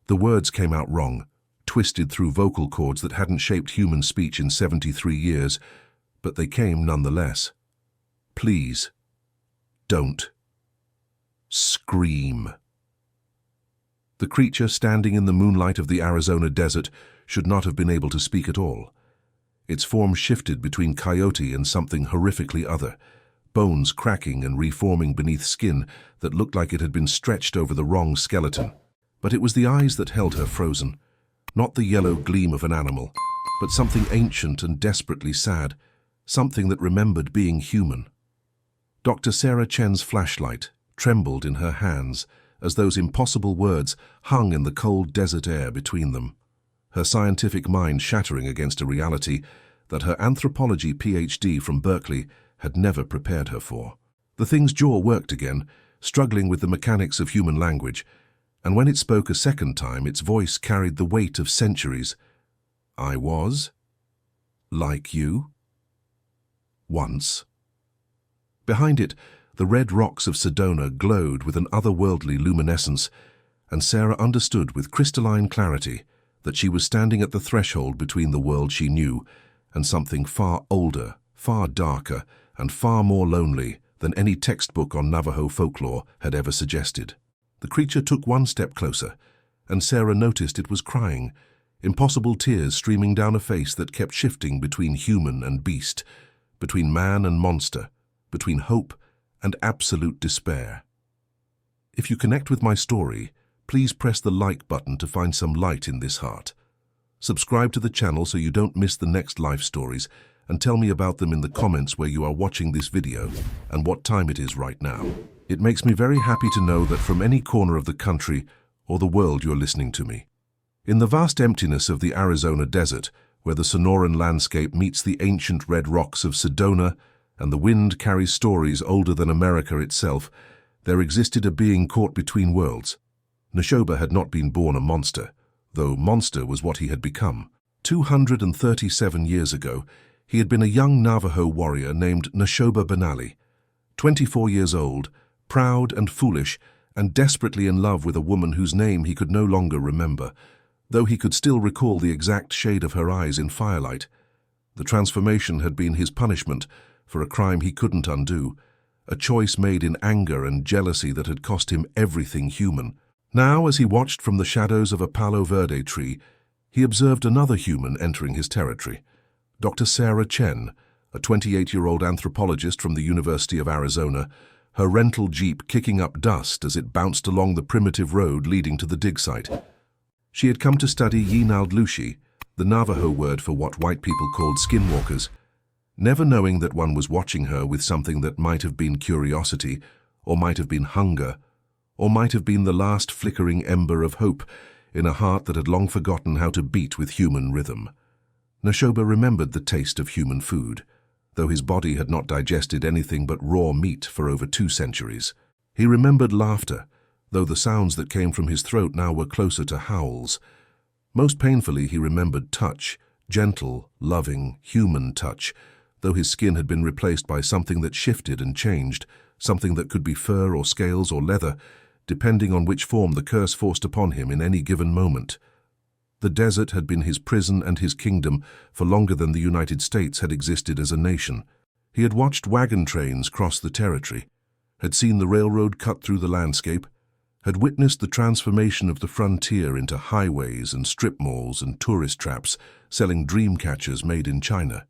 The words came out wrong, twisted through vocal cords that hadn't shaped human speech in 73 years, but they came nonetheless. Please, don't scream. The creature standing in the moonlight of the Arizona desert should not have been able to speak at all. Its form shifted between coyote and something horrifically other, bones cracking and reforming beneath skin that looked like it had been stretched over the wrong skeleton. But it was the eyes that held her frozen, not the yellow gleam of an animal, but something ancient and desperately sad, something that remembered being human. Dr. Sarah Chen's flashlight trembled in her hands as those impossible words hung in the cold desert air between them, her scientific mind shattering against a reality that her anthropology PhD from Berkeley had never prepared her for. The thing's jaw worked again, struggling with the mechanics of human language, and when it spoke a second time, its voice carried the weight of centuries. I was like you once. Behind it, the red rocks of Sedona glowed with an otherworldly luminescence, and Sarah understood with crystalline clarity that she was standing at the threshold between the world she knew and something far older, far darker, and far more lonely than any textbook on Navajo folklore had ever suggested. The creature took one step closer, and Sarah noticed it was crying, impossible tears streaming down a face that kept shifting between human and beast, between man and monster, between hope and absolute despair. If you connect with my story, please press the like button to find some light in this heart. Subscribe to the channel so you don't miss the next life stories, and tell me about them in the comments where you are watching this video and what time it is right now. It makes me very happy to know that from any corner of the country or the world you're listening to me. In the vast emptiness of the Arizona desert, where the Sonoran landscape meets the ancient red rocks of Sedona and the wind carries stories older than America itself, there existed a being caught between worlds. Neshoba had not been born a monster, though monster was what he had become. 237 years ago, he had been a young Navajo warrior named Neshoba Benali, 24 years old, proud and foolish, and desperately in love with a woman whose name he could no longer remember, though he could still recall the exact shade of her eyes in firelight. The transformation had been his punishment for a crime he couldn't undo, a choice made in anger and jealousy that had cost him everything human. Now, as he watched from the shadows of a Palo Verde tree, he observed another human entering his territory. Dr. Sarah Chen, a 28-year-old anthropologist from the University of Arizona, her rental jeep kicking up dust as it bounced along the primitive road leading to the dig site. She had come to study Yinaldlushi, the Navajo word for what white people called skinwalkers, never knowing that one was watching her with something that might have been curiosity, or might have been hunger, or might have been the last flickering ember of hope in a heart that had long forgotten how to beat with human rhythm. Neshoba remembered the taste of human food, though his body had not digested anything but raw meat for over 2 centuries. He remembered laughter, though the sounds that came from his throat now were closer to howls. Most painfully, he remembered touch, gentle, loving, human touch, though his skin had been replaced by something that shifted and changed, something that could be fur or scales or leather, depending on which form the curse forced upon him in any given moment. The desert had been his prison and his kingdom for longer than the United States had existed as a nation. He had watched wagon trains cross the territory, had seen the railroad cut through the landscape, had witnessed the transformation of the frontier into highways and strip malls and tourist traps selling dream catchers made in China.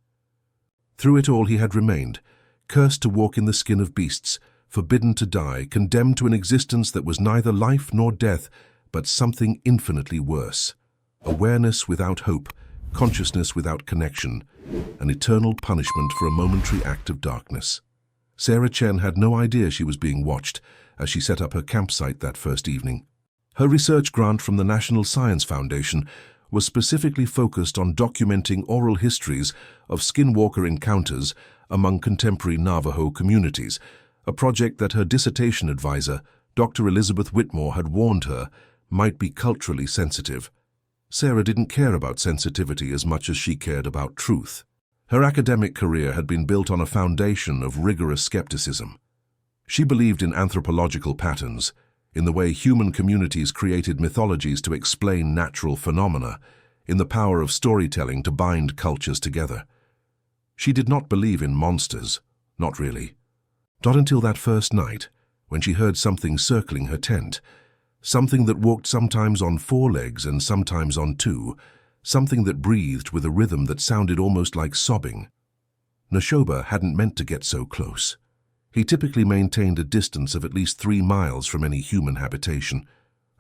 Through it all he had remained, cursed to walk in the skin of beasts, forbidden to die, condemned to an existence that was neither life nor death, but something infinitely worse. Awareness without hope, consciousness without connection, an eternal punishment for a momentary act of darkness. Sarah Chen had no idea she was being watched as she set up her campsite that first evening. Her research grant from the National Science Foundation was specifically focused on documenting oral histories of skinwalker encounters among contemporary Navajo communities, a project that her dissertation advisor, Dr. Elizabeth Whitmore, had warned her might be culturally sensitive. Sarah didn't care about sensitivity as much as she cared about truth. Her academic career had been built on a foundation of rigorous skepticism. She believed in anthropological patterns, in the way human communities created mythologies to explain natural phenomena, in the power of storytelling to bind cultures together. She did not believe in monsters, not really. Not until that first night, when she heard something circling her tent, something that walked sometimes on 4 legs and sometimes on 2, something that breathed with a rhythm that sounded almost like sobbing. Neshoba hadn't meant to get so close. He typically maintained a distance of at least 3 miles from any human habitation,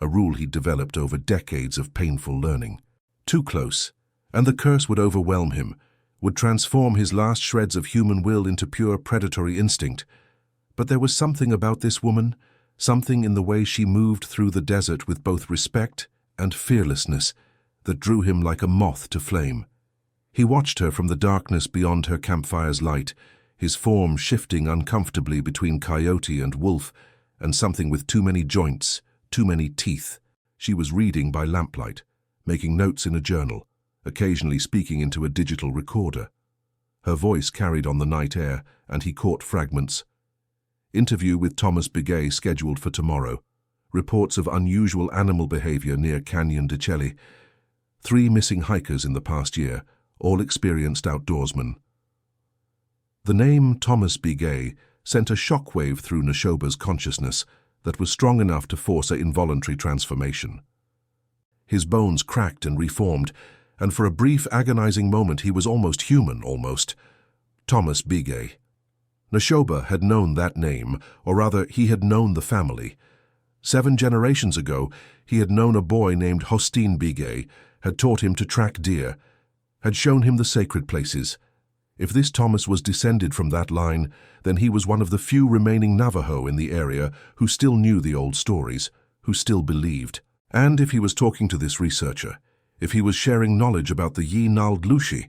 a rule he'd developed over decades of painful learning. Too close, and the curse would overwhelm him, would transform his last shreds of human will into pure predatory instinct. But there was something about this woman, something in the way she moved through the desert with both respect and fearlessness, that drew him like a moth to flame. He watched her from the darkness beyond her campfire's light, his form shifting uncomfortably between coyote and wolf, and something with too many joints, too many teeth. She was reading by lamplight, making notes in a journal, occasionally speaking into a digital recorder. Her voice carried on the night air, and he caught fragments. Interview with Thomas Bigay scheduled for tomorrow. Reports of unusual animal behavior near Canyon de Chelly. 3 missing hikers in the past year, all experienced outdoorsmen. The name Thomas Bigay sent a shockwave through Neshoba's consciousness that was strong enough to force an involuntary transformation. His bones cracked and reformed, and for a brief, agonizing moment he was almost human, almost. Thomas Bigay. Neshoba had known that name, or rather, he had known the family. 7 generations ago, he had known a boy named Hosteen Bigay, had taught him to track deer, had shown him the sacred places. If this Thomas was descended from that line, then he was one of the few remaining Navajo in the area who still knew the old stories, who still believed. And if he was talking to this researcher, if he was sharing knowledge about the Yi-Nald Lushi,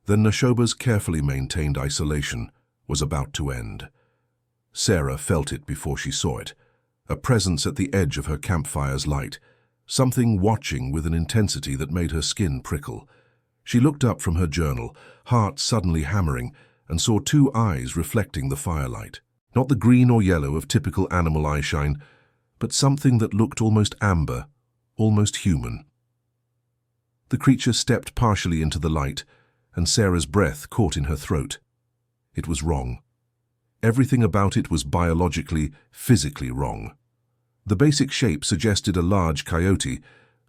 then Neshoba's carefully maintained isolation was about to end. Sarah felt it before she saw it, a presence at the edge of her campfire's light, something watching with an intensity that made her skin prickle. She looked up from her journal, heart suddenly hammering, and saw 2 eyes reflecting the firelight. Not the green or yellow of typical animal eyeshine, but something that looked almost amber, almost human. The creature stepped partially into the light, and Sarah's breath caught in her throat. It was wrong. Everything about it was biologically, physically wrong. The basic shape suggested a large coyote,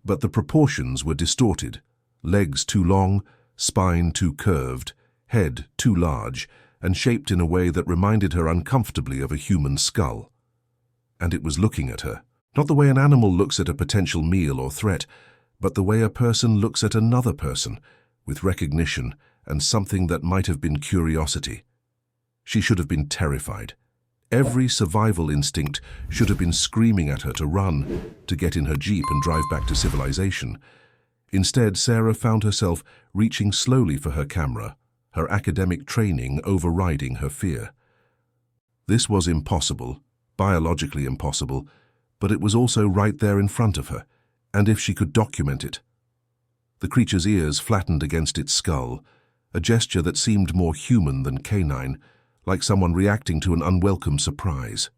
but the proportions were distorted. Legs too long, spine too curved, head too large, and shaped in a way that reminded her uncomfortably of a human skull. And it was looking at her, not the way an animal looks at a potential meal or threat, but the way a person looks at another person, with recognition and something that might have been curiosity. She should have been terrified. Every survival instinct should have been screaming at her to run, to get in her jeep and drive back to civilization. Instead, Sarah found herself reaching slowly for her camera, her academic training overriding her fear. This was impossible, biologically impossible, but it was also right there in front of her, and if she could document it. The creature's ears flattened against its skull, a gesture that seemed more human than canine, like someone reacting to an unwelcome surprise.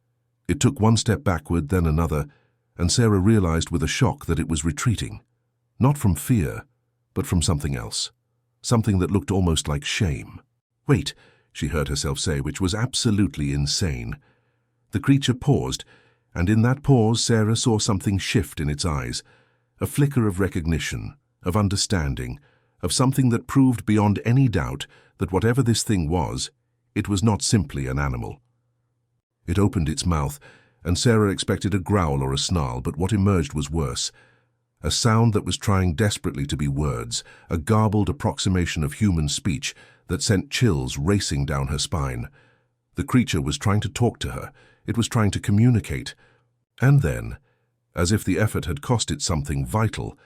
It took 1 step backward, then another, and Sarah realized with a shock that it was retreating. Not from fear, but from something else. Something that looked almost like shame. "Wait," she heard herself say, which was absolutely insane. The creature paused, and in that pause Sarah saw something shift in its eyes, a flicker of recognition, of understanding, of something that proved beyond any doubt that whatever this thing was, it was not simply an animal. It opened its mouth, and Sarah expected a growl or a snarl, but what emerged was worse. A sound that was trying desperately to be words, a garbled approximation of human speech that sent chills racing down her spine. The creature was trying to talk to her. It was trying to communicate. And then, as if the effort had cost it something vital,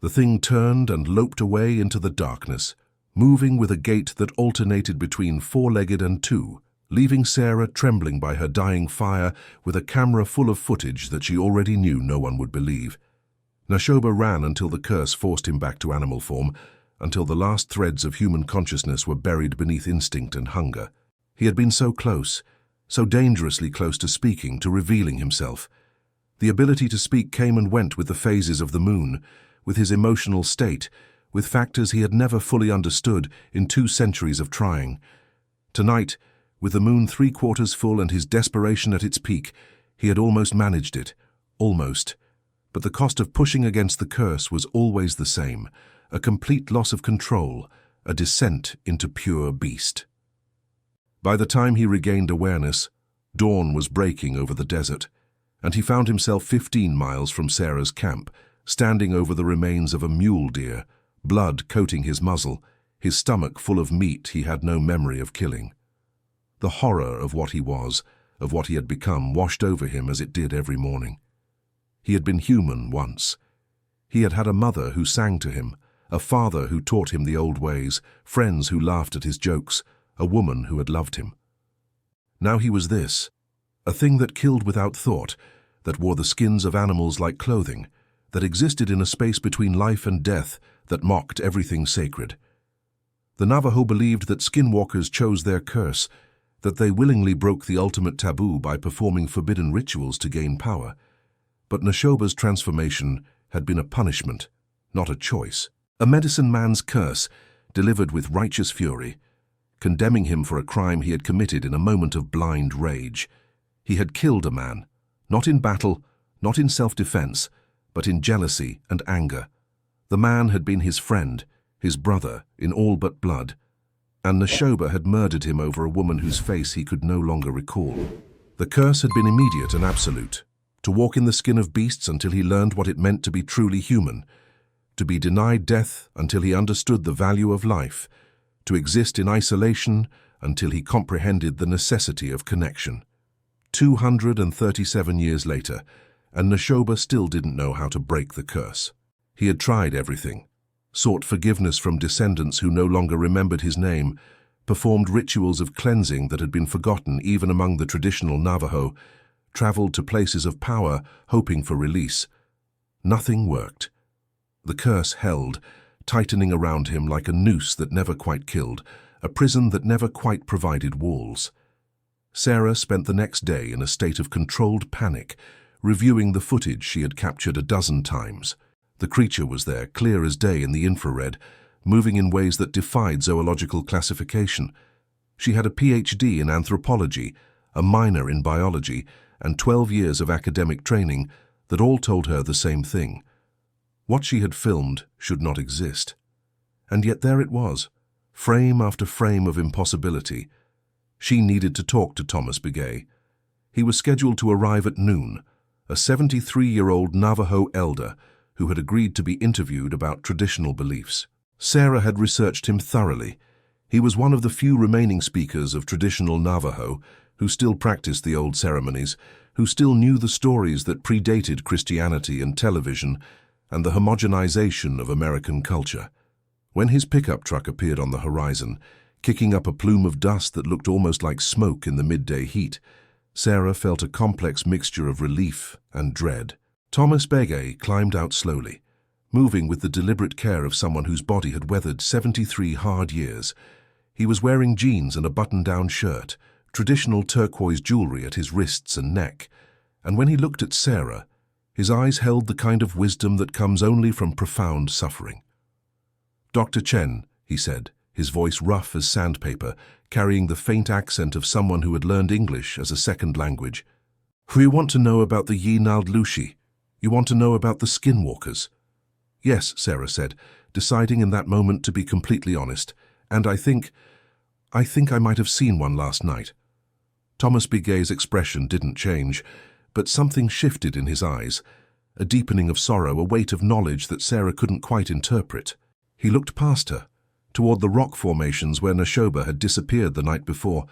the thing turned and loped away into the darkness, moving with a gait that alternated between 4-legged and 2, leaving Sarah trembling by her dying fire with a camera full of footage that she already knew no one would believe. Neshoba ran until the curse forced him back to animal form, until the last threads of human consciousness were buried beneath instinct and hunger. He had been so close, so dangerously close to speaking, to revealing himself. The ability to speak came and went with the phases of the moon, with his emotional state, with factors he had never fully understood in 2 centuries of trying. Tonight, with the moon 3/4 full and his desperation at its peak, he had almost managed it. Almost. But the cost of pushing against the curse was always the same: a complete loss of control, a descent into pure beast. By the time he regained awareness, dawn was breaking over the desert, and he found himself 15 miles from Sarah's camp, standing over the remains of a mule deer, blood coating his muzzle, his stomach full of meat he had no memory of killing. The horror of what he was, of what he had become, washed over him as it did every morning. He had been human once. He had had a mother who sang to him, a father who taught him the old ways, friends who laughed at his jokes, a woman who had loved him. Now he was this, a thing that killed without thought, that wore the skins of animals like clothing, that existed in a space between life and death, that mocked everything sacred. The Navajo believed that skinwalkers chose their curse, that they willingly broke the ultimate taboo by performing forbidden rituals to gain power. But Neshoba's transformation had been a punishment, not a choice. A medicine man's curse, delivered with righteous fury, condemning him for a crime he had committed in a moment of blind rage. He had killed a man, not in battle, not in self-defense, but in jealousy and anger. The man had been his friend, his brother, in all but blood, and Neshoba had murdered him over a woman whose face he could no longer recall. The curse had been immediate and absolute: to walk in the skin of beasts until he learned what it meant to be truly human, to be denied death until he understood the value of life, to exist in isolation until he comprehended the necessity of connection. 237 years later, and Neshoba still didn't know how to break the curse. He had tried everything, sought forgiveness from descendants who no longer remembered his name, performed rituals of cleansing that had been forgotten even among the traditional Navajo, traveled to places of power hoping for release. Nothing worked. The curse held, tightening around him like a noose that never quite killed, a prison that never quite provided walls. Sarah spent the next day in a state of controlled panic, reviewing the footage she had captured a dozen times. The creature was there, clear as day in the infrared, moving in ways that defied zoological classification. She had a PhD in anthropology, a minor in biology, and 12 years of academic training that all told her the same thing. What she had filmed should not exist. And yet there it was, frame after frame of impossibility. She needed to talk to Thomas Begay. He was scheduled to arrive at noon, a 73-year-old Navajo elder who had agreed to be interviewed about traditional beliefs. Sarah had researched him thoroughly. He was one of the few remaining speakers of traditional Navajo who still practiced the old ceremonies, who still knew the stories that predated Christianity and television and the homogenization of American culture. When his pickup truck appeared on the horizon, kicking up a plume of dust that looked almost like smoke in the midday heat, Sarah felt a complex mixture of relief and dread. Thomas Begay climbed out slowly, moving with the deliberate care of someone whose body had weathered 73 hard years. He was wearing jeans and a button-down shirt, traditional turquoise jewelry at his wrists and neck, and when he looked at Sarah, his eyes held the kind of wisdom that comes only from profound suffering. "Dr. Chen," he said, his voice rough as sandpaper, carrying the faint accent of someone who had learned English as a second language. "You want to know about the Yi-Nald Lushi? You want to know about the skinwalkers?" "Yes," Sarah said, deciding in that moment to be completely honest, "and I think I might have seen one last night." Thomas Begay's expression didn't change, but something shifted in his eyes, a deepening of sorrow, a weight of knowledge that Sarah couldn't quite interpret. He looked past her, toward the rock formations where Neshoba had disappeared the night before,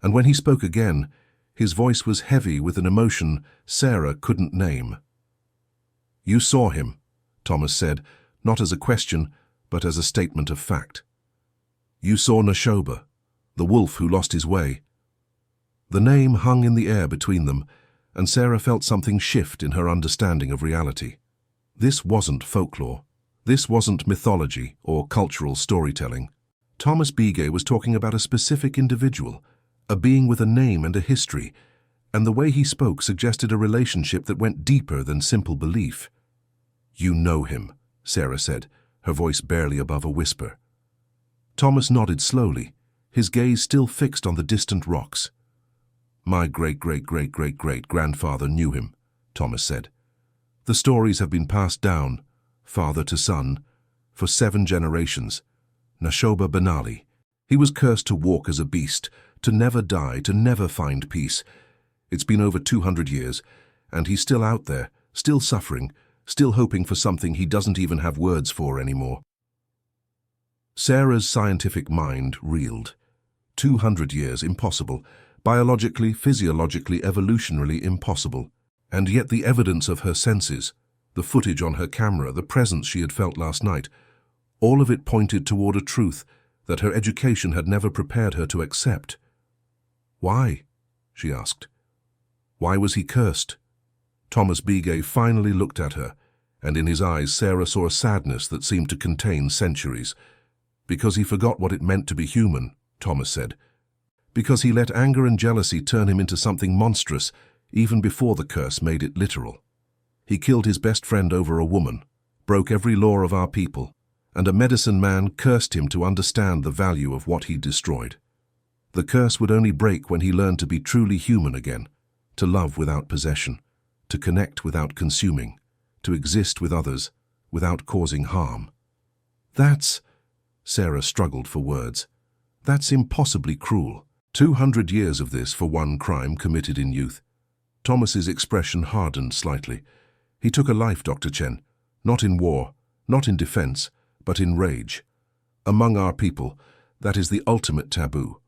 and when he spoke again, his voice was heavy with an emotion Sarah couldn't name. "You saw him," Thomas said, not as a question, but as a statement of fact. "You saw Neshoba, the wolf who lost his way." The name hung in the air between them, and Sarah felt something shift in her understanding of reality. This wasn't folklore. This wasn't mythology or cultural storytelling. Thomas Begay was talking about a specific individual, a being with a name and a history, and the way he spoke suggested a relationship that went deeper than simple belief. "You know him," Sarah said, her voice barely above a whisper. Thomas nodded slowly, his gaze still fixed on the distant rocks. "My great-great-great-great-great-grandfather knew him," Thomas said. "The stories have been passed down, father to son, for 7 generations. Nashoba Benali. He was cursed to walk as a beast, to never die, to never find peace. It's been over 200 years, and he's still out there, still suffering, still hoping for something he doesn't even have words for anymore." Sarah's scientific mind reeled. 200 years, impossible. Biologically, physiologically, evolutionarily impossible. And yet the evidence of her senses, the footage on her camera, the presence she had felt last night, all of it pointed toward a truth that her education had never prepared her to accept. "Why?" she asked. "Why was he cursed?" Thomas Bigay finally looked at her, and in his eyes Sarah saw a sadness that seemed to contain centuries. "Because he forgot what it meant to be human," Thomas said. "Because he let anger and jealousy turn him into something monstrous, even before the curse made it literal. He killed his best friend over a woman, broke every law of our people, and a medicine man cursed him to understand the value of what he destroyed. The curse would only break when he learned to be truly human again, to love without possession, to connect without consuming, to exist with others without causing harm." "That's," Sarah struggled for words, "that's impossibly cruel. 200 years of this for one crime committed in youth." Thomas's expression hardened slightly. "He took a life, Dr. Chen, not in war, not in defense, but in rage. Among our people, that is the ultimate taboo.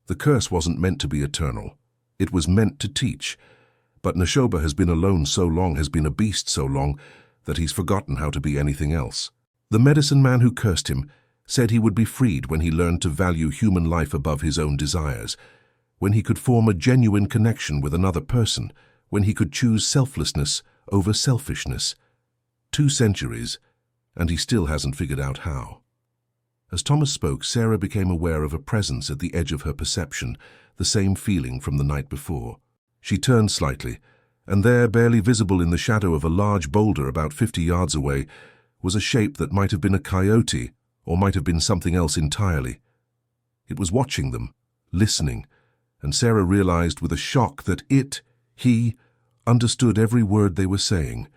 The curse wasn't meant to be eternal. It was meant to teach. But Nashoba has been alone so long, has been a beast so long, that he's forgotten how to be anything else. The medicine man who cursed him said he would be freed when he learned to value human life above his own desires, when he could form a genuine connection with another person, when he could choose selflessness over selfishness. 2 centuries, and he still hasn't figured out how." As Thomas spoke, Sarah became aware of a presence at the edge of her perception, the same feeling from the night before. She turned slightly, and there, barely visible in the shadow of a large boulder about 50 yards away, was a shape that might have been a coyote, or might have been something else entirely. It was watching them, listening, and Sarah realized with a shock that he, understood every word they were saying.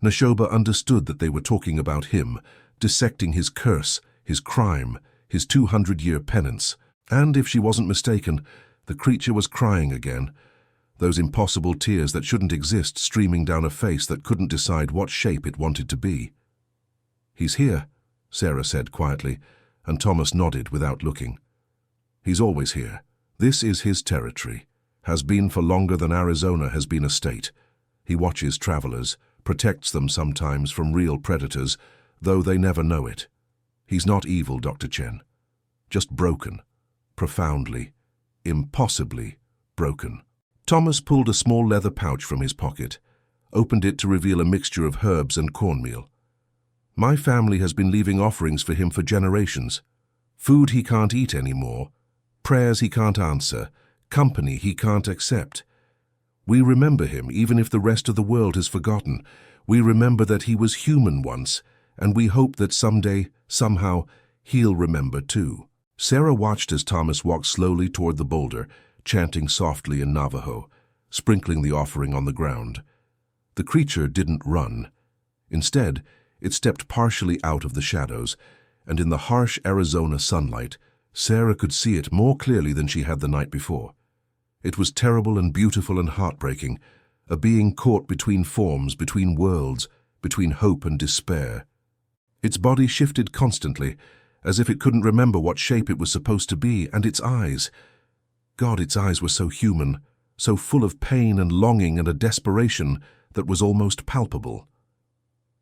Nashoba understood that they were talking about him, dissecting his curse, his crime, his 200-year penance. And if she wasn't mistaken, the creature was crying again, those impossible tears that shouldn't exist streaming down a face that couldn't decide what shape it wanted to be. "He's here," Sarah said quietly, and Thomas nodded without looking. "He's always here. This is his territory, has been for longer than Arizona has been a state. He watches travelers, protects them sometimes from real predators, though they never know it. He's not evil, Dr. Chen. Just broken. Profoundly, impossibly broken." Thomas pulled a small leather pouch from his pocket, opened it to reveal a mixture of herbs and cornmeal. "My family has been leaving offerings for him for generations. Food he can't eat anymore, prayers he can't answer, company he can't accept. We remember him even if the rest of the world has forgotten. We remember that he was human once, and we hope that someday, somehow, he'll remember too." Sarah watched as Thomas walked slowly toward the boulder, chanting softly in Navajo, sprinkling the offering on the ground. The creature didn't run. Instead, it stepped partially out of the shadows, and in the harsh Arizona sunlight, Sarah could see it more clearly than she had the night before. It was terrible and beautiful and heartbreaking, a being caught between forms, between worlds, between hope and despair. Its body shifted constantly, as if it couldn't remember what shape it was supposed to be, and its eyes. God, its eyes were so human, so full of pain and longing and a desperation that was almost palpable.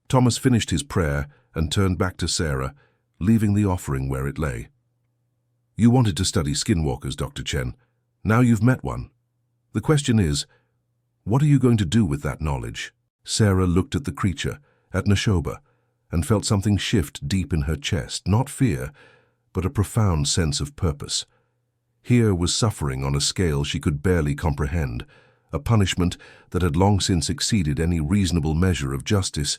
Thomas finished his prayer and turned back to Sarah, leaving the offering where it lay. "You wanted to study skinwalkers, Dr. Chen. Now you've met one. The question is, what are you going to do with that knowledge?" Sarah looked at the creature, at Nashoba, and felt something shift deep in her chest, not fear, but a profound sense of purpose. Here was suffering on a scale she could barely comprehend, a punishment that had long since exceeded any reasonable measure of justice,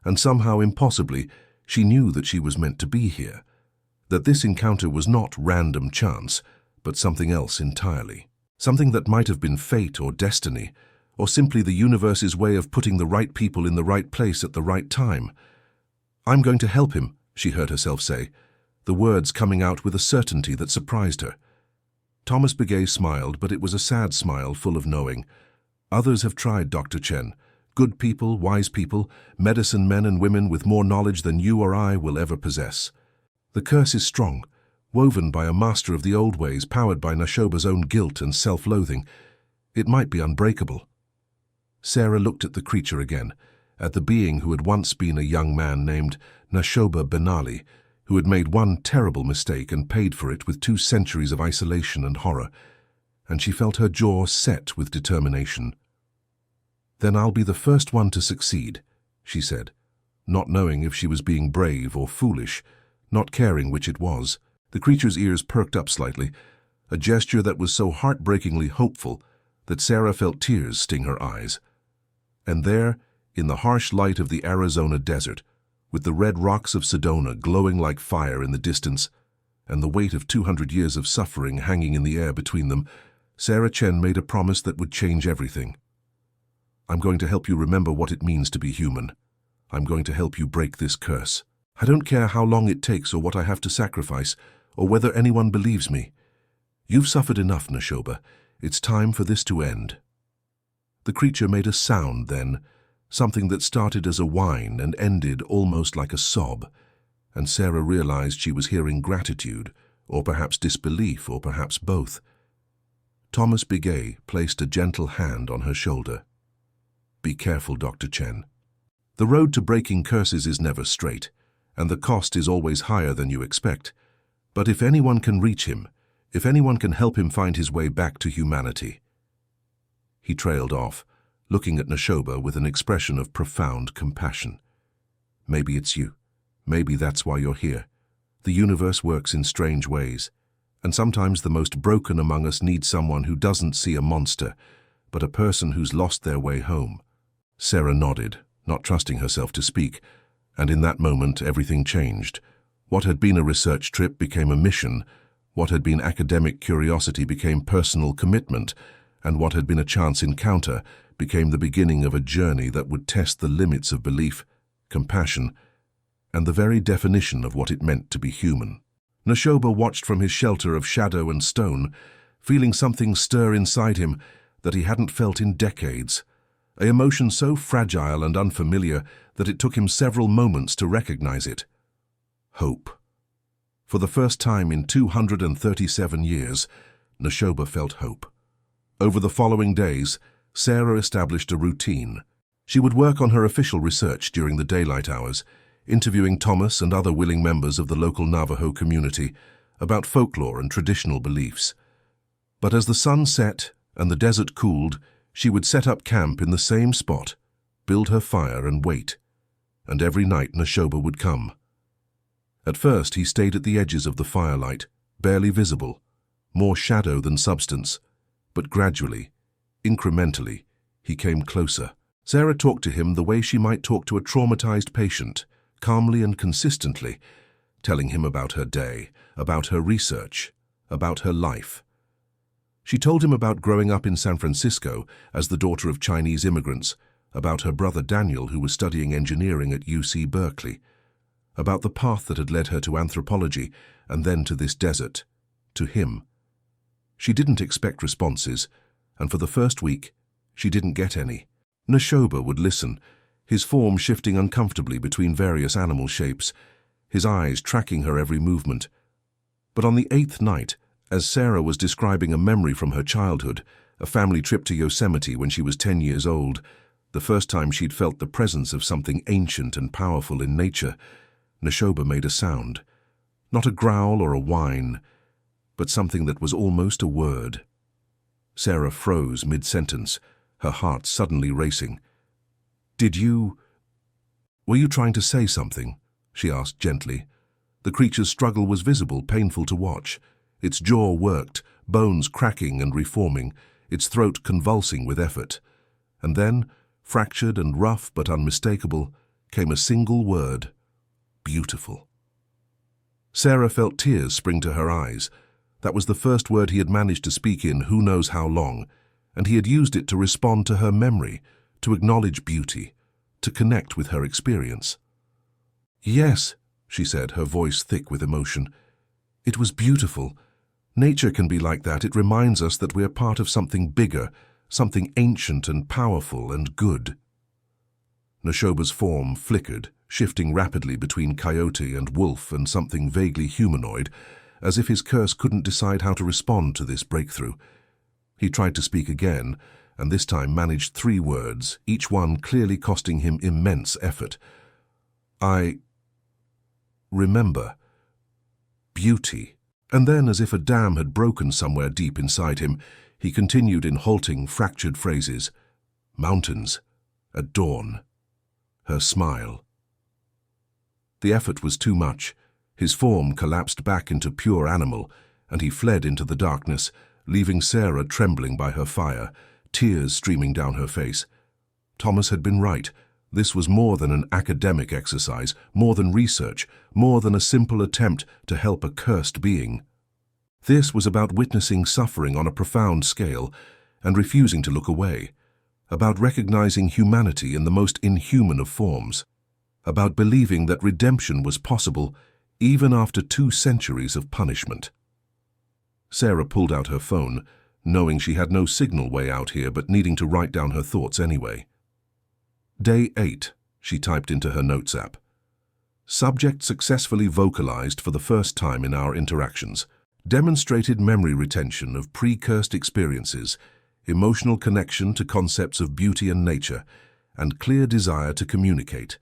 and somehow impossibly she knew that she was meant to be here, that this encounter was not random chance, but something else entirely. Something that might have been fate or destiny, or simply the universe's way of putting the right people in the right place at the right time. "I'm going to help him," she heard herself say, the words coming out with a certainty that surprised her. Thomas Begay smiled, but it was a sad smile full of knowing. "Others have tried, Dr. Chen. Good people, wise people, medicine men and women with more knowledge than you or I will ever possess. The curse is strong, woven by a master of the old ways, powered by Nashoba's own guilt and self-loathing. It might be unbreakable." Sarah looked at the creature again, at the being who had once been a young man named Nashoba Benali, who had made one terrible mistake and paid for it with 2 centuries of isolation and horror, and she felt her jaw set with determination. "Then I'll be the first one to succeed," she said, not knowing if she was being brave or foolish, not caring which it was. The creature's ears perked up slightly, a gesture that was so heartbreakingly hopeful that Sarah felt tears sting her eyes. And there, in the harsh light of the Arizona desert, with the red rocks of Sedona glowing like fire in the distance, and the weight of 200 years of suffering hanging in the air between them, Sarah Chen made a promise that would change everything. "I'm going to help you remember what it means to be human. I'm going to help you break this curse. I don't care how long it takes or what I have to sacrifice, or whether anyone believes me. You've suffered enough, Nashoba. It's time for this to end." The creature made a sound then, something that started as a whine and ended almost like a sob, and Sarah realized she was hearing gratitude, or perhaps disbelief, or perhaps both. Thomas Begay placed a gentle hand on her shoulder. "Be careful, Dr. Chen. The road to breaking curses is never straight, and the cost is always higher than you expect. But if anyone can reach him, if anyone can help him find his way back to humanity." He trailed off, looking at Nashoba with an expression of profound compassion. "Maybe it's you. Maybe that's why you're here. The universe works in strange ways, and sometimes the most broken among us need someone who doesn't see a monster, but a person who's lost their way home." Sarah nodded, not trusting herself to speak, and in that moment everything changed. What had been a research trip became a mission, what had been academic curiosity became personal commitment, and what had been a chance encounter became the beginning of a journey that would test the limits of belief, compassion, and the very definition of what it meant to be human. Nashoba watched from his shelter of shadow and stone, feeling something stir inside him that he hadn't felt in decades, an emotion so fragile and unfamiliar that it took him several moments to recognize it. Hope. For the first time in 237 years, Nashoba felt hope. Over the following days, Sarah established a routine. She would work on her official research during the daylight hours, interviewing Thomas and other willing members of the local Navajo community about folklore and traditional beliefs. But as the sun set and the desert cooled, she would set up camp in the same spot, build her fire and wait. And every night Nashoba would come. At first he stayed at the edges of the firelight, barely visible, more shadow than substance, but gradually, incrementally, he came closer. Sarah talked to him the way she might talk to a traumatized patient, calmly and consistently, telling him about her day, about her research, about her life. She told him about growing up in San Francisco as the daughter of Chinese immigrants, about her brother Daniel who was studying engineering at UC Berkeley, about the path that had led her to anthropology and then to this desert, to him. She didn't expect responses, and for the first week, she didn't get any. Nashoba would listen, his form shifting uncomfortably between various animal shapes, his eyes tracking her every movement. But on the 8th night, as Sarah was describing a memory from her childhood, a family trip to Yosemite when she was 10 years old, the first time she'd felt the presence of something ancient and powerful in nature, Nashoba made a sound. Not a growl or a whine, but something that was almost a word. Sarah froze mid-sentence, her heart suddenly racing. Were you trying to say something?" she asked gently. The creature's struggle was visible, painful to watch. Its jaw worked, bones cracking and reforming, its throat convulsing with effort. And then, fractured and rough but unmistakable, came a single word: beautiful. Sarah felt tears spring to her eyes. That was the first word he had managed to speak in who knows how long, and he had used it to respond to her memory, to acknowledge beauty, to connect with her experience. "Yes," she said, her voice thick with emotion. "It was beautiful. Nature can be like that. It reminds us that we are part of something bigger, something ancient and powerful and good." Neshoba's form flickered, shifting rapidly between coyote and wolf and something vaguely humanoid, as if his curse couldn't decide how to respond to this breakthrough. He tried to speak again, and this time managed 3 words, each one clearly costing him immense effort. "I remember beauty." And then, as if a dam had broken somewhere deep inside him, he continued in halting, fractured phrases. "Mountains, at dawn, her smile." The effort was too much. His form collapsed back into pure animal, and he fled into the darkness, leaving Sarah trembling by her fire, tears streaming down her face. Thomas had been right. This was more than an academic exercise, more than research, more than a simple attempt to help a cursed being. This was about witnessing suffering on a profound scale and refusing to look away, about recognizing humanity in the most inhuman of forms, about believing that redemption was possible even after 2 centuries of punishment. Sarah pulled out her phone, knowing she had no signal way out here but needing to write down her thoughts anyway. "Day 8, she typed into her notes app. "Subject successfully vocalized for the first time in our interactions. Demonstrated memory retention of pre-cursed experiences, emotional connection to concepts of beauty and nature, and clear desire to communicate.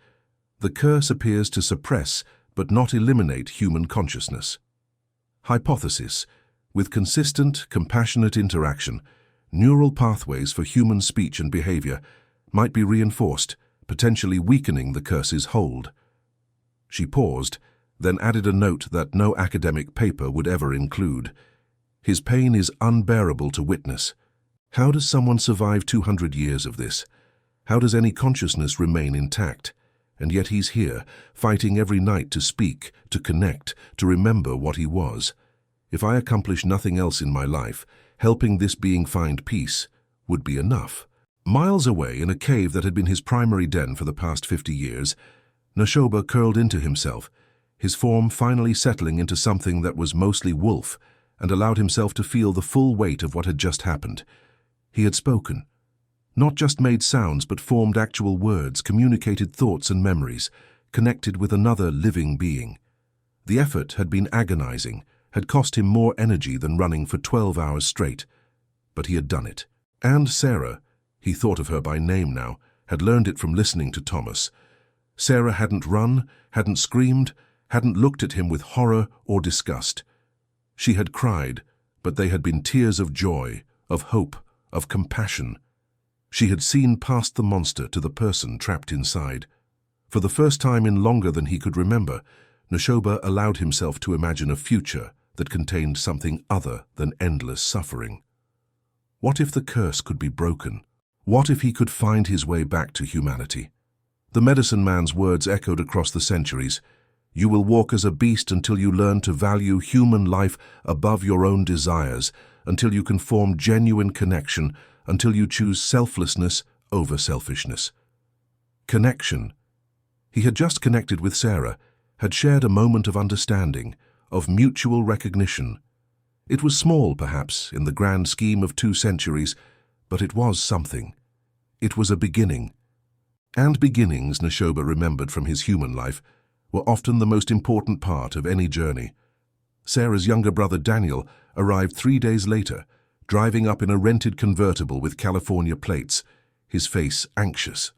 The curse appears to suppress but not eliminate human consciousness. Hypothesis: with consistent, compassionate interaction, neural pathways for human speech and behavior might be reinforced, potentially weakening the curse's hold." She paused, then added a note that no academic paper would ever include. "His pain is unbearable to witness. How does someone survive 200 years of this? How does any consciousness remain intact? And yet he's here, fighting every night to speak, to connect, to remember what he was. If I accomplish nothing else in my life, helping this being find peace would be enough." Miles away, in a cave that had been his primary den for the past 50 years, Neshoba curled into himself, his form finally settling into something that was mostly wolf, and allowed himself to feel the full weight of what had just happened. He had spoken. Not just made sounds, but formed actual words, communicated thoughts and memories, connected with another living being. The effort had been agonizing, had cost him more energy than running for 12 hours straight. But he had done it. And Sarah, he thought of her by name now, had learned it from listening to Thomas. Sarah hadn't run, hadn't screamed, hadn't looked at him with horror or disgust. She had cried, but they had been tears of joy, of hope, of compassion. She had seen past the monster to the person trapped inside. For the first time in longer than he could remember, Neshoba allowed himself to imagine a future that contained something other than endless suffering. What if the curse could be broken? What if he could find his way back to humanity? The medicine man's words echoed across the centuries. "You will walk as a beast until you learn to value human life above your own desires, until you can form genuine connection, until you choose selflessness over selfishness." Connection. He had just connected with Sarah, had shared a moment of understanding, of mutual recognition. It was small, perhaps, in the grand scheme of 2 centuries, but it was something. It was a beginning. And beginnings, Neshoba remembered from his human life, were often the most important part of any journey. Sarah's younger brother Daniel arrived 3 days later, driving up in a rented convertible with California plates, his face anxious.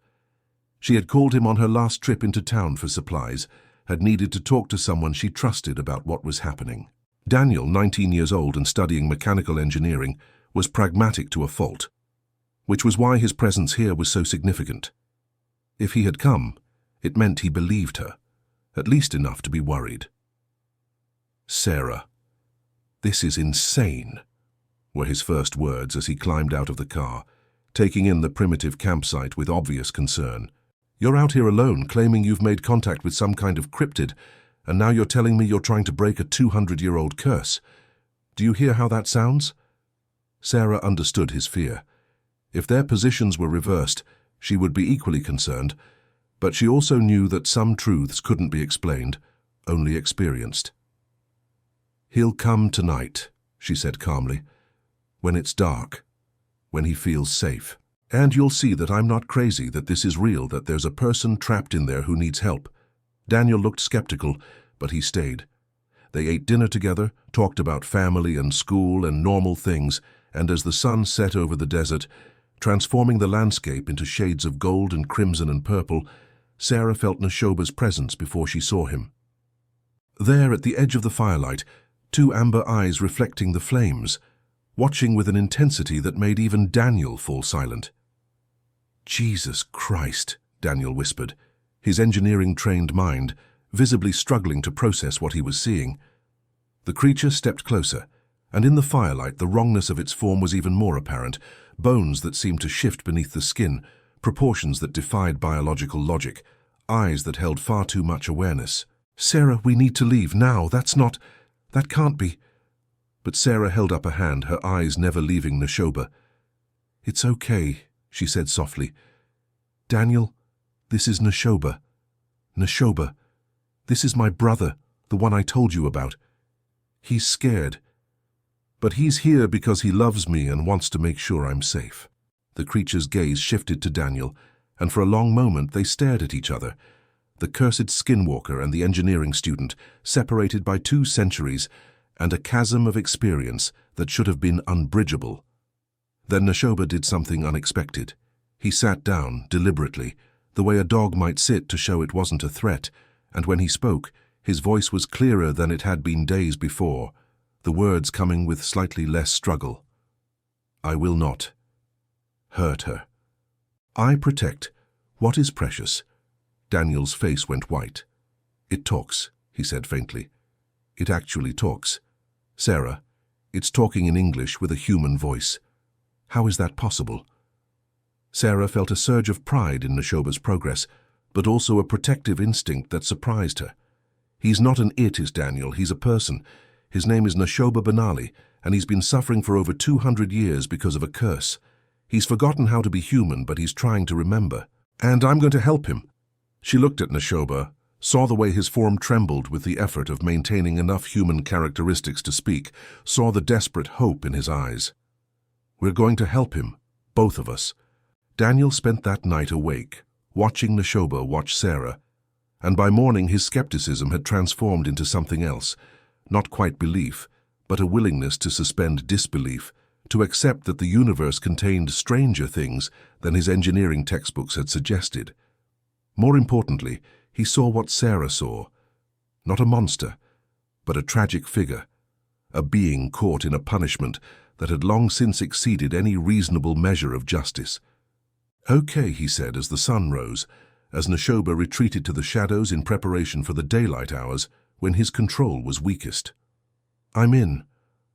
She had called him on her last trip into town for supplies, had needed to talk to someone she trusted about what was happening. Daniel, 19 years old and studying mechanical engineering, was pragmatic to a fault, which was why his presence here was so significant. If he had come, it meant he believed her, at least enough to be worried. Sarah. This is insane. were his first words as he climbed out of the car, taking in the primitive campsite with obvious concern. "You're out here alone, claiming you've made contact with some kind of cryptid, and now you're telling me you're trying to break a 200-year-old curse. Do you hear how that sounds?" Sarah understood his fear. If their positions were reversed, she would be equally concerned, but she also knew that some truths couldn't be explained, only experienced. "He'll come tonight," she said calmly, "when it's dark, when he feels safe. And you'll see that I'm not crazy, that this is real, that there's a person trapped in there who needs help." Daniel looked skeptical, but he stayed. They ate dinner together, talked about family and school and normal things, and as the sun set over the desert, transforming the landscape into shades of gold and crimson and purple, Sarah felt Neshoba's presence before she saw him. There at the edge of the firelight, two amber eyes reflecting the flames, watching with an intensity that made even Daniel fall silent. "Jesus Christ," Daniel whispered, his engineering-trained mind visibly struggling to process what he was seeing. The creature stepped closer, and in the firelight the wrongness of its form was even more apparent, bones that seemed to shift beneath the skin, proportions that defied biological logic, eyes that held far too much awareness. "Sarah, we need to leave now. That can't be." But Sarah held up a hand, her eyes never leaving Neshoba. "It's okay," she said softly. "Daniel, this is Neshoba. Neshoba, this is my brother, the one I told you about. He's scared. But he's here because he loves me and wants to make sure I'm safe." The creature's gaze shifted to Daniel, and for a long moment they stared at each other. The cursed skinwalker and the engineering student, separated by 2 centuries, and a chasm of experience that should have been unbridgeable. Then Neshoba did something unexpected. He sat down, deliberately, the way a dog might sit to show it wasn't a threat, and when he spoke, his voice was clearer than it had been days before, the words coming with slightly less struggle. "I will not hurt her. I protect what is precious." Daniel's face went white. "It talks," he said faintly. "It actually talks. Sarah, it's talking in English with a human voice. How is that possible?" Sarah felt a surge of pride in Neshoba's progress, but also a protective instinct that surprised her. "He's not an it, is Daniel. He's a person. His name is Neshoba Benali, and he's been suffering for over 200 years because of a curse. He's forgotten how to be human, but he's trying to remember. And I'm going to help him." She looked at Neshoba, saw the way his form trembled with the effort of maintaining enough human characteristics to speak, saw the desperate hope in his eyes. "We're going to help him, both of us." Daniel spent that night awake, watching Neshoba watch Sarah, and by morning his skepticism had transformed into something else, not quite belief, but a willingness to suspend disbelief, to accept that the universe contained stranger things than his engineering textbooks had suggested. More importantly, he saw what Sarah saw. Not a monster, but a tragic figure, a being caught in a punishment that had long since exceeded any reasonable measure of justice. "Okay," he said as the sun rose, as Neshoba retreated to the shadows in preparation for the daylight hours when his control was weakest. "I'm in.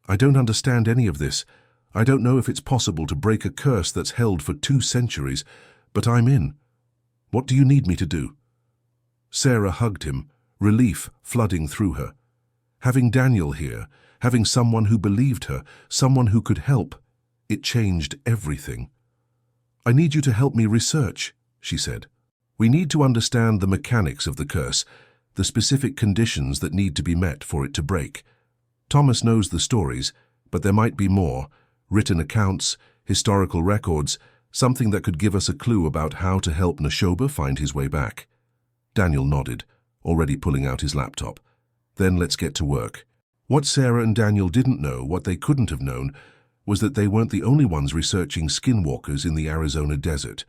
I don't understand any of this. I don't know if it's possible to break a curse that's held for 2 centuries, but I'm in. What do you need me to do?" Sarah hugged him, relief flooding through her. Having Daniel here, having someone who believed her, someone who could help, it changed everything. "I need you to help me research," she said. "We need to understand the mechanics of the curse, the specific conditions that need to be met for it to break. Thomas knows the stories, but there might be more, written accounts, historical records, something that could give us a clue about how to help Neshoba find his way back." Daniel nodded, already pulling out his laptop. "Then let's get to work." What Sarah and Daniel didn't know, what they couldn't have known, was that they weren't the only ones researching skinwalkers in the Arizona desert.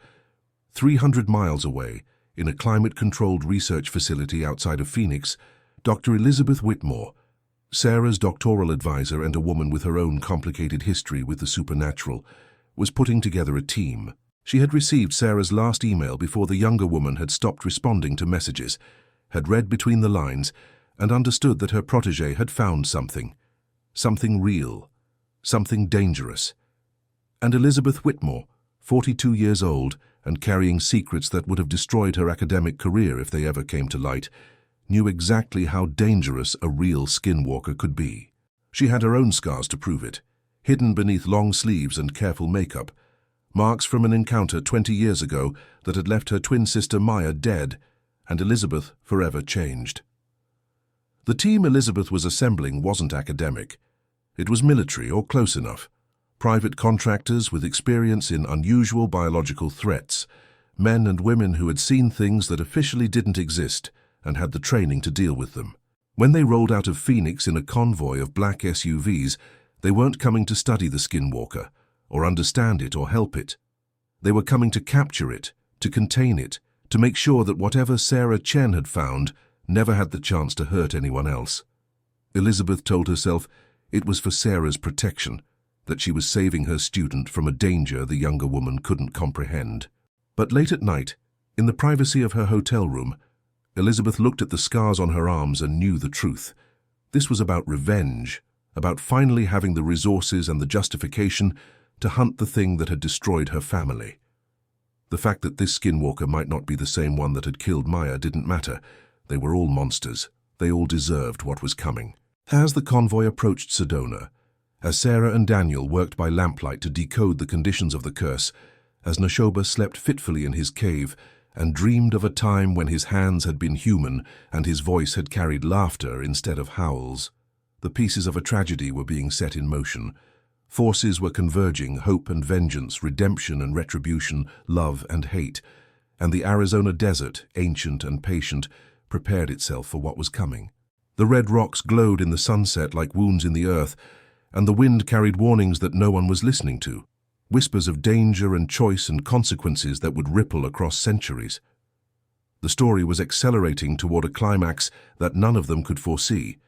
300 miles away, in a climate-controlled research facility outside of Phoenix, Dr. Elizabeth Whitmore, Sarah's doctoral advisor and a woman with her own complicated history with the supernatural, was putting together a team. She had received Sarah's last email before the younger woman had stopped responding to messages, had read between the lines, and understood that her protégé had found something real, something dangerous. And Elizabeth Whitmore, 42 years old and carrying secrets that would have destroyed her academic career if they ever came to light, knew exactly how dangerous a real skinwalker could be. She had her own scars to prove it, hidden beneath long sleeves and careful makeup, marks from an encounter 20 years ago that had left her twin sister Maya dead and Elizabeth forever changed. The team Elizabeth was assembling wasn't academic. It was military or close enough. Private contractors with experience in unusual biological threats, men and women who had seen things that officially didn't exist and had the training to deal with them. When they rolled out of Phoenix in a convoy of black SUVs, they weren't coming to study the skinwalker, or understand it or help it. They were coming to capture it, to contain it, to make sure that whatever Sarah Chen had found never had the chance to hurt anyone else. Elizabeth told herself it was for Sarah's protection, that she was saving her student from a danger the younger woman couldn't comprehend. But late at night, in the privacy of her hotel room, Elizabeth looked at the scars on her arms and knew the truth. This was about revenge, about finally having the resources and the justification to hunt the thing that had destroyed her family. The fact that this skinwalker might not be the same one that had killed Maya didn't matter. They were all monsters. They all deserved what was coming. As the convoy approached Sedona, as Sarah and Daniel worked by lamplight to decode the conditions of the curse, as Nashoba slept fitfully in his cave and dreamed of a time when his hands had been human and his voice had carried laughter instead of howls, the pieces of a tragedy were being set in motion. Forces were converging, hope and vengeance, redemption and retribution, love and hate, and the Arizona desert, ancient and patient, prepared itself for what was coming. The red rocks glowed in the sunset like wounds in the earth, and the wind carried warnings that no one was listening to, whispers of danger and choice and consequences that would ripple across centuries. The story was accelerating toward a climax that none of them could foresee,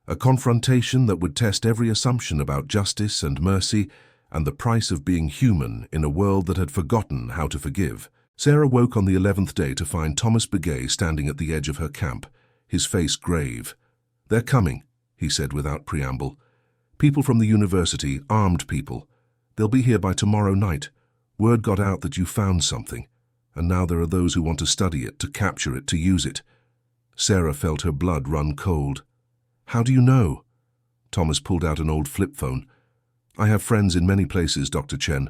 a confrontation that would test every assumption about justice and mercy and the price of being human in a world that had forgotten how to forgive. Sarah woke on the 11th day to find Thomas Begay standing at the edge of her camp, his face grave. "They're coming," he said without preamble. "People from the university, armed people. They'll be here by tomorrow night. Word got out that you found something, and now there are those who want to study it, to capture it, to use it." Sarah felt her blood run cold. "How do you know?" Thomas pulled out an old flip phone. "I have friends in many places, Dr. Chen.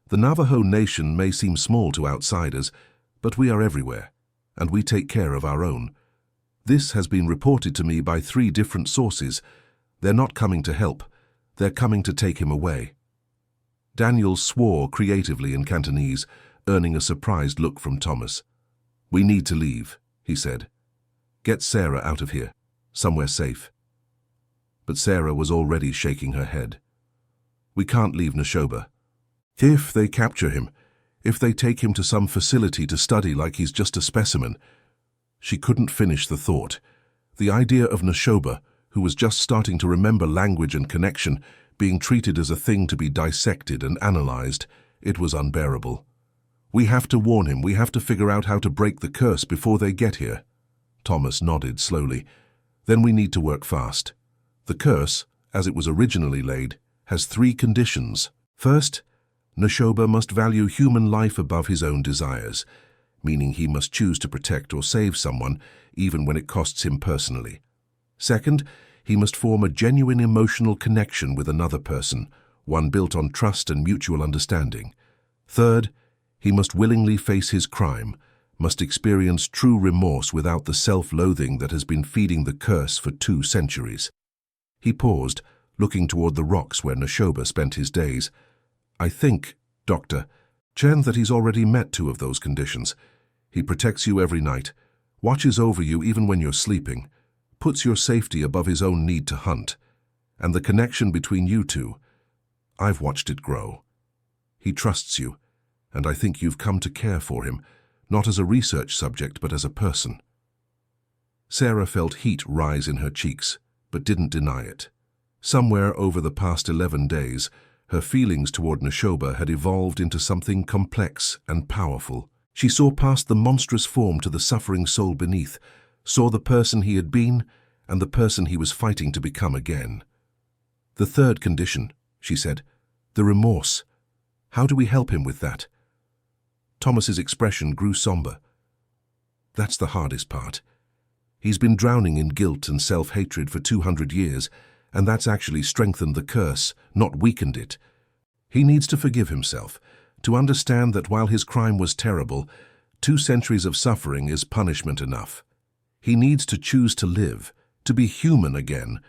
The Navajo Nation may seem small to outsiders, but we are everywhere, and we take care of our own. This has been reported to me by 3 different sources. They're not coming to help. They're coming to take him away." Daniel swore creatively in Cantonese, earning a surprised look from Thomas. "We need to leave," he said. "Get Sarah out of here, somewhere safe." But Sarah was already shaking her head. "We can't leave Nashoba. If they capture him, if they take him to some facility to study like he's just a specimen." She couldn't finish the thought. The idea of Nashoba, who was just starting to remember language and connection, being treated as a thing to be dissected and analyzed, it was unbearable. "We have to warn him. We have to figure out how to break the curse before they get here." Thomas nodded slowly. "Then we need to work fast. The curse, as it was originally laid, has 3 conditions. First, Nashoba must value human life above his own desires, meaning he must choose to protect or save someone, even when it costs him personally. Second, he must form a genuine emotional connection with another person, one built on trust and mutual understanding. Third, he must willingly face his crime, must experience true remorse without the self-loathing that has been feeding the curse for 2 centuries. He paused, looking toward the rocks where Nashoba spent his days. "I think, Dr. Chen, that he's already met 2 of those conditions. He protects you every night, watches over you even when you're sleeping, puts your safety above his own need to hunt. And the connection between you 2, I've watched it grow. He trusts you, and I think you've come to care for him, not as a research subject but as a person." Sarah felt heat rise in her cheeks, but didn't deny it. Somewhere over the past 11 days, her feelings toward Nashoba had evolved into something complex and powerful. She saw past the monstrous form to the suffering soul beneath, saw the person he had been and the person he was fighting to become again. "The 3rd condition," she said. "The remorse. How do we help him with that?" Thomas's expression grew somber. "That's the hardest part. He's been drowning in guilt and self-hatred for 200 years, and that's actually strengthened the curse, not weakened it. He needs to forgive himself, to understand that while his crime was terrible, 2 centuries of suffering is punishment enough. He needs to choose to live, to be human again,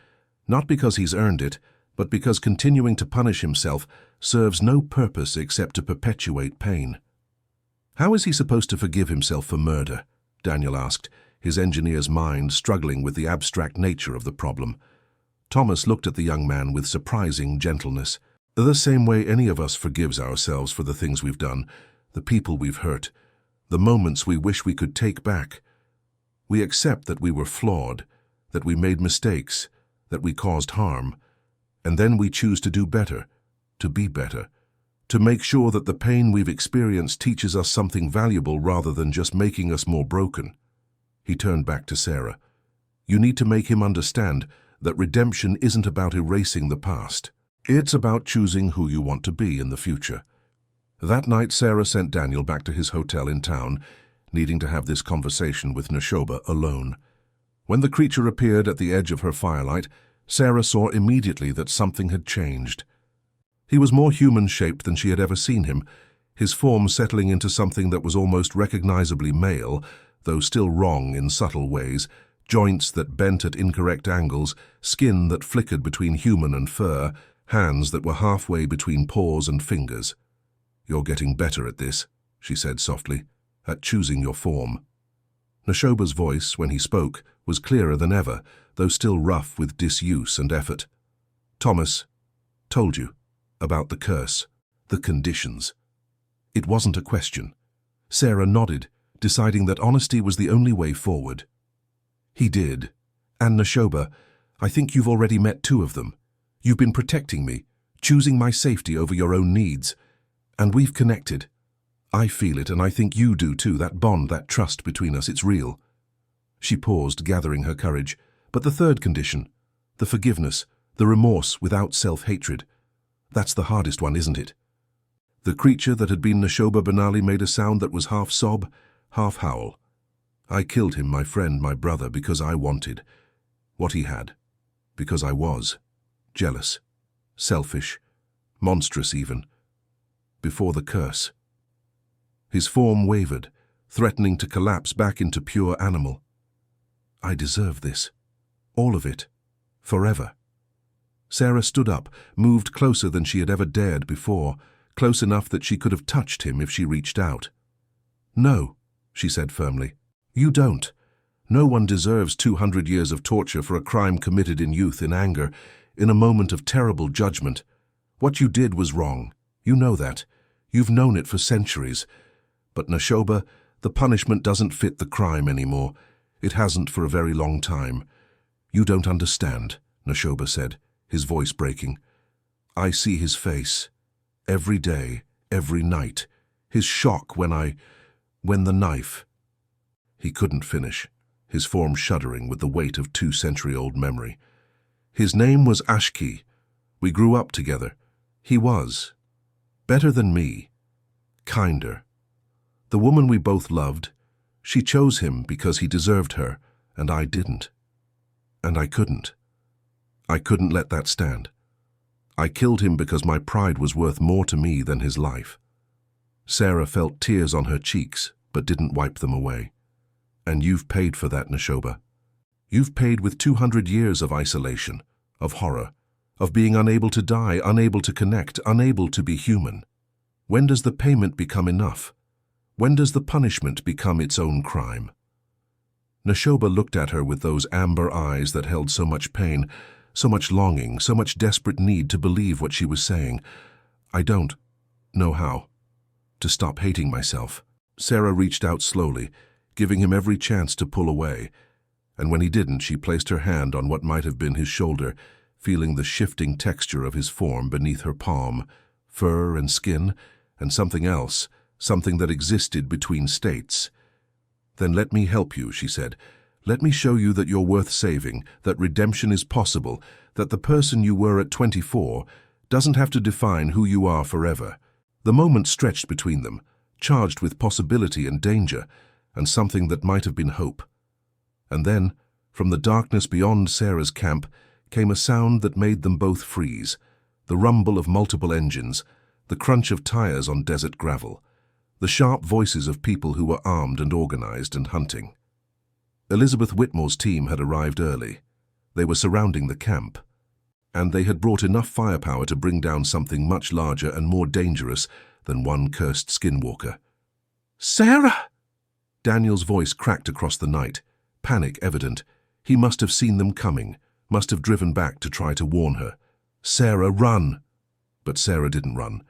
not because he's earned it, but because continuing to punish himself serves no purpose except to perpetuate pain." "How is he supposed to forgive himself for murder?" Daniel asked, his engineer's mind struggling with the abstract nature of the problem. Thomas looked at the young man with surprising gentleness. "The same way any of us forgives ourselves for the things we've done, the people we've hurt, the moments we wish we could take back. We accept that we were flawed, that we made mistakes, that we caused harm, and then we choose to do better, to be better, to make sure that the pain we've experienced teaches us something valuable rather than just making us more broken." He turned back to Sarah. "You need to make him understand that redemption isn't about erasing the past. It's about choosing who you want to be in the future." That night, Sarah sent Daniel back to his hotel in town, needing to have this conversation with Neshoba alone. When the creature appeared at the edge of her firelight, Sarah saw immediately that something had changed. He was more human-shaped than she had ever seen him, his form settling into something that was almost recognizably male, though still wrong in subtle ways, joints that bent at incorrect angles, skin that flickered between human and fur, hands that were halfway between paws and fingers. "You're getting better at this," she said softly, "at choosing your form." Neshoba's voice, when he spoke, was clearer than ever, though still rough with disuse and effort. "Thomas told you about the curse, the conditions." It wasn't a question. Sarah nodded, deciding that honesty was the only way forward. "He did. And Neshoba, I think you've already met 2 of them. You've been protecting me, choosing my safety over your own needs. And we've connected. I feel it, and I think you do too, that bond, that trust between us, it's real." She paused, gathering her courage. "But the 3rd condition, the forgiveness, the remorse without self-hatred, that's the hardest one, isn't it?" The creature that had been Neshoba Benali made a sound that was half sob, half howl. "I killed him, my friend, my brother, because I wanted what he had, because I was jealous, selfish, monstrous even, before the curse." His form wavered, threatening to collapse back into pure animal. "I deserve this. All of it. Forever." Sarah stood up, moved closer than she had ever dared before, close enough that she could have touched him if she reached out. "No," she said firmly. "You don't. No one deserves 200 years of torture for a crime committed in youth, in anger, in a moment of terrible judgment. What you did was wrong. You know that. You've known it for centuries. But Neshoba, the punishment doesn't fit the crime anymore. It hasn't for a very long time. You don't understand," Neshoba said, his voice breaking. "I see his face. Every day, every night. His shock when the knife." He couldn't finish, his form shuddering with the weight of 2-century-old memory. "His name was Ashki. We grew up together. He was better than me. Kinder. The woman we both loved, she chose him because he deserved her, and I didn't. And I couldn't. I couldn't let that stand. I killed him because my pride was worth more to me than his life." Sarah felt tears on her cheeks, but didn't wipe them away. "And you've paid for that, Neshoba. You've paid with 200 years of isolation, of horror, of being unable to die, unable to connect, unable to be human. When does the payment become enough? When does the punishment become its own crime?" Neshoba looked at her with those amber eyes that held so much pain, so much longing, so much desperate need to believe what she was saying. "I don't know how to stop hating myself." Sarah reached out slowly, giving him every chance to pull away, and when he didn't, she placed her hand on what might have been his shoulder, feeling the shifting texture of his form beneath her palm, fur and skin, and something else, something that existed between states. "Then let me help you," she said. "Let me show you that you're worth saving, that redemption is possible, that the person you were at 24, doesn't have to define who you are forever. The moment stretched between them, charged with possibility and danger, and something that might have been hope. And then, from the darkness beyond Sarah's camp, came a sound that made them both freeze, the rumble of multiple engines, the crunch of tires on desert gravel, the sharp voices of people who were armed and organized and hunting. Elizabeth Whitmore's team had arrived early. They were surrounding the camp, and they had brought enough firepower to bring down something much larger and more dangerous than one cursed skinwalker. "Sarah!" Daniel's voice cracked across the night, panic evident. He must have seen them coming, must have driven back to try to warn her. "Sarah, run!" But Sarah didn't run.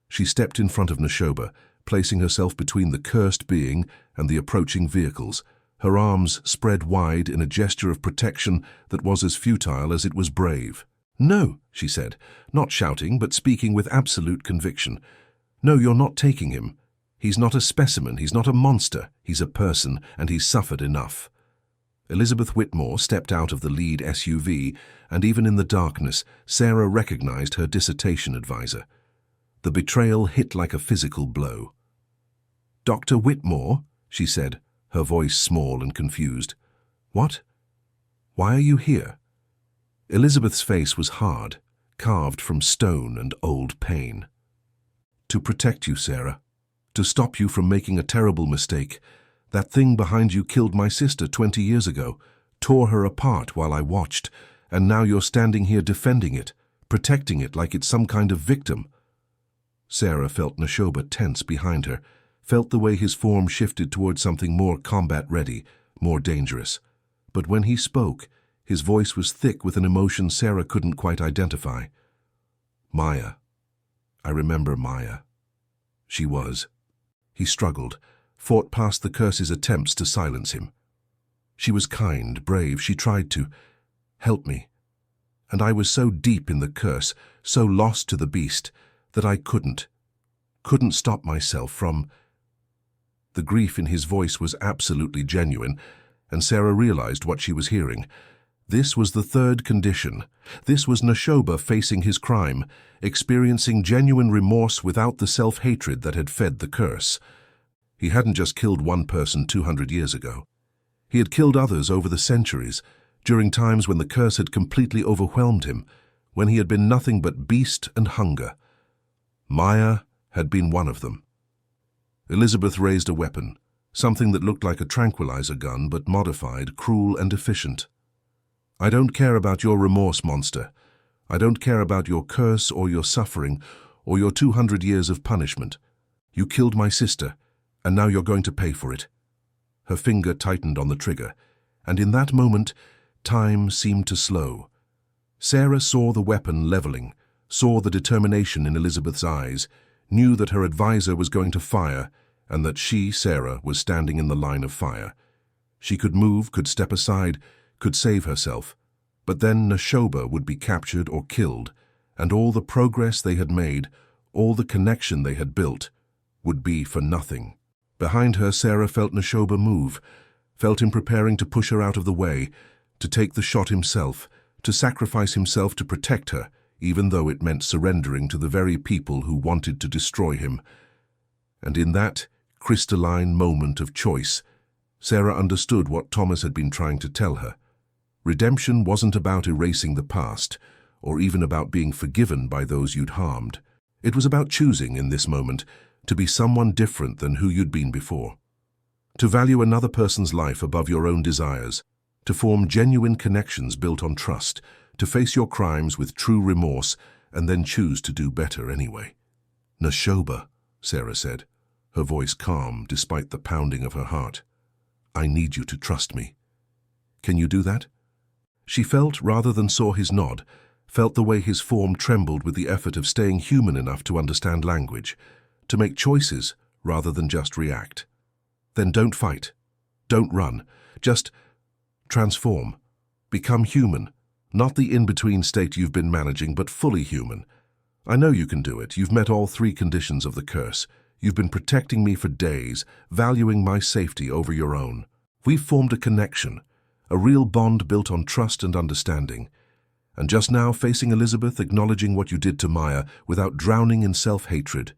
She stepped in front of Neshoba, placing herself between the cursed being and the approaching vehicles, her arms spread wide in a gesture of protection that was as futile as it was brave. "No," she said, not shouting but speaking with absolute conviction. "No, you're not taking him. He's not a specimen, he's not a monster, he's a person, and he's suffered enough." Elizabeth Whitmore stepped out of the lead SUV, and even in the darkness, Sarah recognized her dissertation advisor. The betrayal hit like a physical blow. "Dr. Whitmore?" she said, her voice small and confused. "What? Why are you here?" Elizabeth's face was hard, carved from stone and old pain. "To protect you, Sarah. To stop you from making a terrible mistake. That thing behind you killed my sister 20 years ago, tore her apart while I watched, and now you're standing here defending it, protecting it like it's some kind of victim." Sarah felt Neshoba tense behind her, felt the way his form shifted toward something more combat-ready, more dangerous. But when he spoke, his voice was thick with an emotion Sarah couldn't quite identify. "Maya. I remember Maya. She was." He struggled, fought past the curse's attempts to silence him. "She was kind, brave, she tried to help me. And I was so deep in the curse, so lost to the beast, that I couldn't stop myself from—" The grief in his voice was absolutely genuine, and Sarah realized what she was hearing. This was the third condition. This was Neshoba facing his crime, experiencing genuine remorse without the self-hatred that had fed the curse. He hadn't just killed one person 200 years ago. He had killed others over the centuries, during times when the curse had completely overwhelmed him, when he had been nothing but beast and hunger. Maya had been one of them. Elizabeth raised a weapon, something that looked like a tranquilizer gun but modified, cruel and efficient. "I don't care about your remorse, monster. I don't care about your curse or your suffering or your 200 years of punishment. You killed my sister, and now you're going to pay for it." Her finger tightened on the trigger, and in that moment, time seemed to slow. Sarah saw the weapon leveling, saw the determination in Elizabeth's eyes, knew that her advisor was going to fire, and that she, Sarah, was standing in the line of fire. She could move, could step aside, could save herself, but then Neshoba would be captured or killed, and all the progress they had made, all the connection they had built, would be for nothing. Behind her, Sarah felt Neshoba move, felt him preparing to push her out of the way, to take the shot himself, to sacrifice himself to protect her, even though it meant surrendering to the very people who wanted to destroy him. And in that crystalline moment of choice, Sarah understood what Thomas had been trying to tell her. Redemption wasn't about erasing the past, or even about being forgiven by those you'd harmed. It was about choosing, in this moment, to be someone different than who you'd been before. To value another person's life above your own desires, to form genuine connections built on trust, to face your crimes with true remorse, and then choose to do better anyway. "Neshoba," Sarah said, her voice calm despite the pounding of her heart. "I need you to trust me. Can you do that?" She felt, rather than saw his nod, felt the way his form trembled with the effort of staying human enough to understand language, to make choices rather than just react. "Then don't fight. Don't run. Just transform. Become human. Not the in-between state you've been managing, but fully human. I know you can do it. You've met all 3 conditions of the curse. You've been protecting me for days, valuing my safety over your own. We've formed a connection, a real bond built on trust and understanding. And just now facing Elizabeth, acknowledging what you did to Maya without drowning in self-hatred.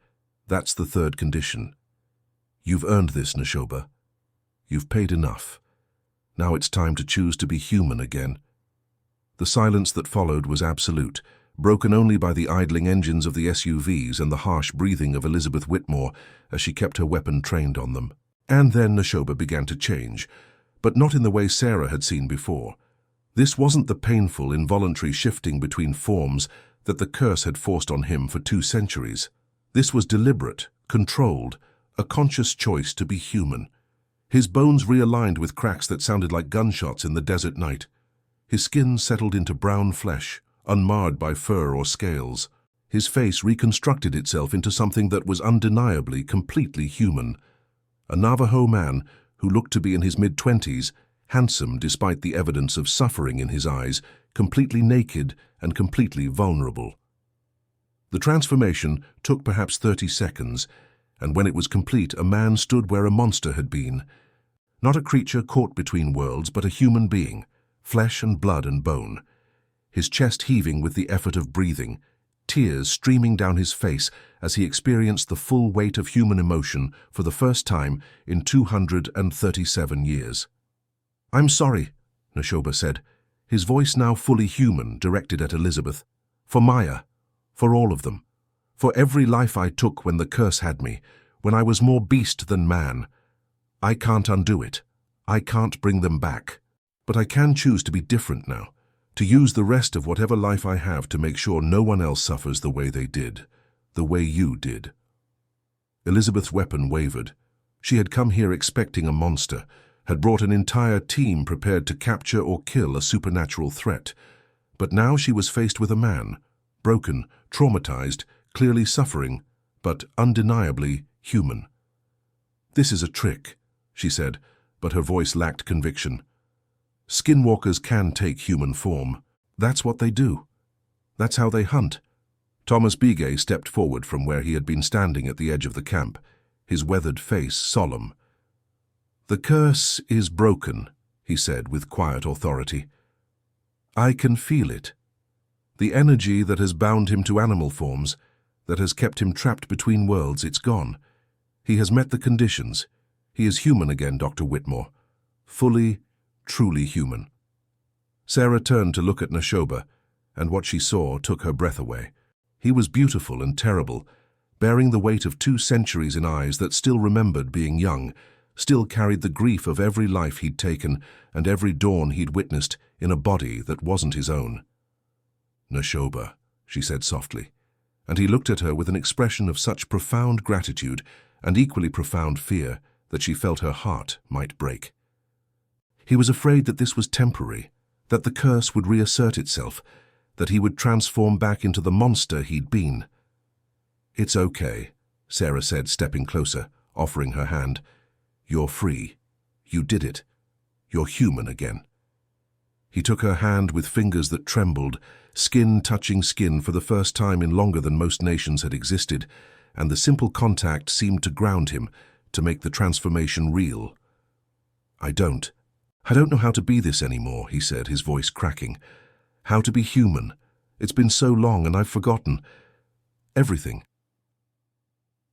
That's the third condition. You've earned this, Neshoba. You've paid enough. Now it's time to choose to be human again. The silence that followed was absolute, broken only by the idling engines of the SUVs and the harsh breathing of Elizabeth Whitmore as she kept her weapon trained on them. And then Neshoba began to change, but not in the way Sarah had seen before. This wasn't the painful, involuntary shifting between forms that the curse had forced on him for 2 centuries. This was deliberate, controlled, a conscious choice to be human. His bones realigned with cracks that sounded like gunshots in the desert night. His skin settled into brown flesh, unmarred by fur or scales. His face reconstructed itself into something that was undeniably, completely human. A Navajo man who looked to be in his mid-20s, handsome despite the evidence of suffering in his eyes, completely naked and completely vulnerable. The transformation took perhaps 30 seconds, and when it was complete, a man stood where a monster had been. Not a creature caught between worlds, but a human being, flesh and blood and bone. His chest heaving with the effort of breathing, tears streaming down his face as he experienced the full weight of human emotion for the first time in 237 years. "I'm sorry," Neshoba said, his voice now fully human, directed at Elizabeth. "For Maya, for all of them. For every life I took when the curse had me, when I was more beast than man. I can't undo it. I can't bring them back. But I can choose to be different now, to use the rest of whatever life I have to make sure no one else suffers the way they did, the way you did." Elizabeth's weapon wavered. She had come here expecting a monster, had brought an entire team prepared to capture or kill a supernatural threat. But now she was faced with a man, broken, traumatized, clearly suffering, but undeniably human. "This is a trick," she said, but her voice lacked conviction. "Skinwalkers can take human form. That's what they do. That's how they hunt." Thomas Bigay stepped forward from where he had been standing at the edge of the camp, his weathered face solemn. "The curse is broken," he said with quiet authority. "I can feel it. The energy that has bound him to animal forms, that has kept him trapped between worlds, it's gone. He has met the conditions. He is human again, Dr. Whitmore. Fully, truly human." Sarah turned to look at Neshoba, and what she saw took her breath away. He was beautiful and terrible, bearing the weight of 2 centuries in eyes that still remembered being young, still carried the grief of every life he'd taken and every dawn he'd witnessed in a body that wasn't his own. "Neshoba," she said softly, and he looked at her with an expression of such profound gratitude and equally profound fear that she felt her heart might break. He was afraid that this was temporary, that the curse would reassert itself, that he would transform back into the monster he'd been. "It's okay," Sarah said, stepping closer, offering her hand. "You're free. You did it. You're human again." He took her hand with fingers that trembled, skin touching skin for the first time in longer than most nations had existed, and the simple contact seemed to ground him, to make the transformation real. I don't know how to be this anymore," he said, his voice cracking. "How to be human. It's been so long and I've forgotten everything."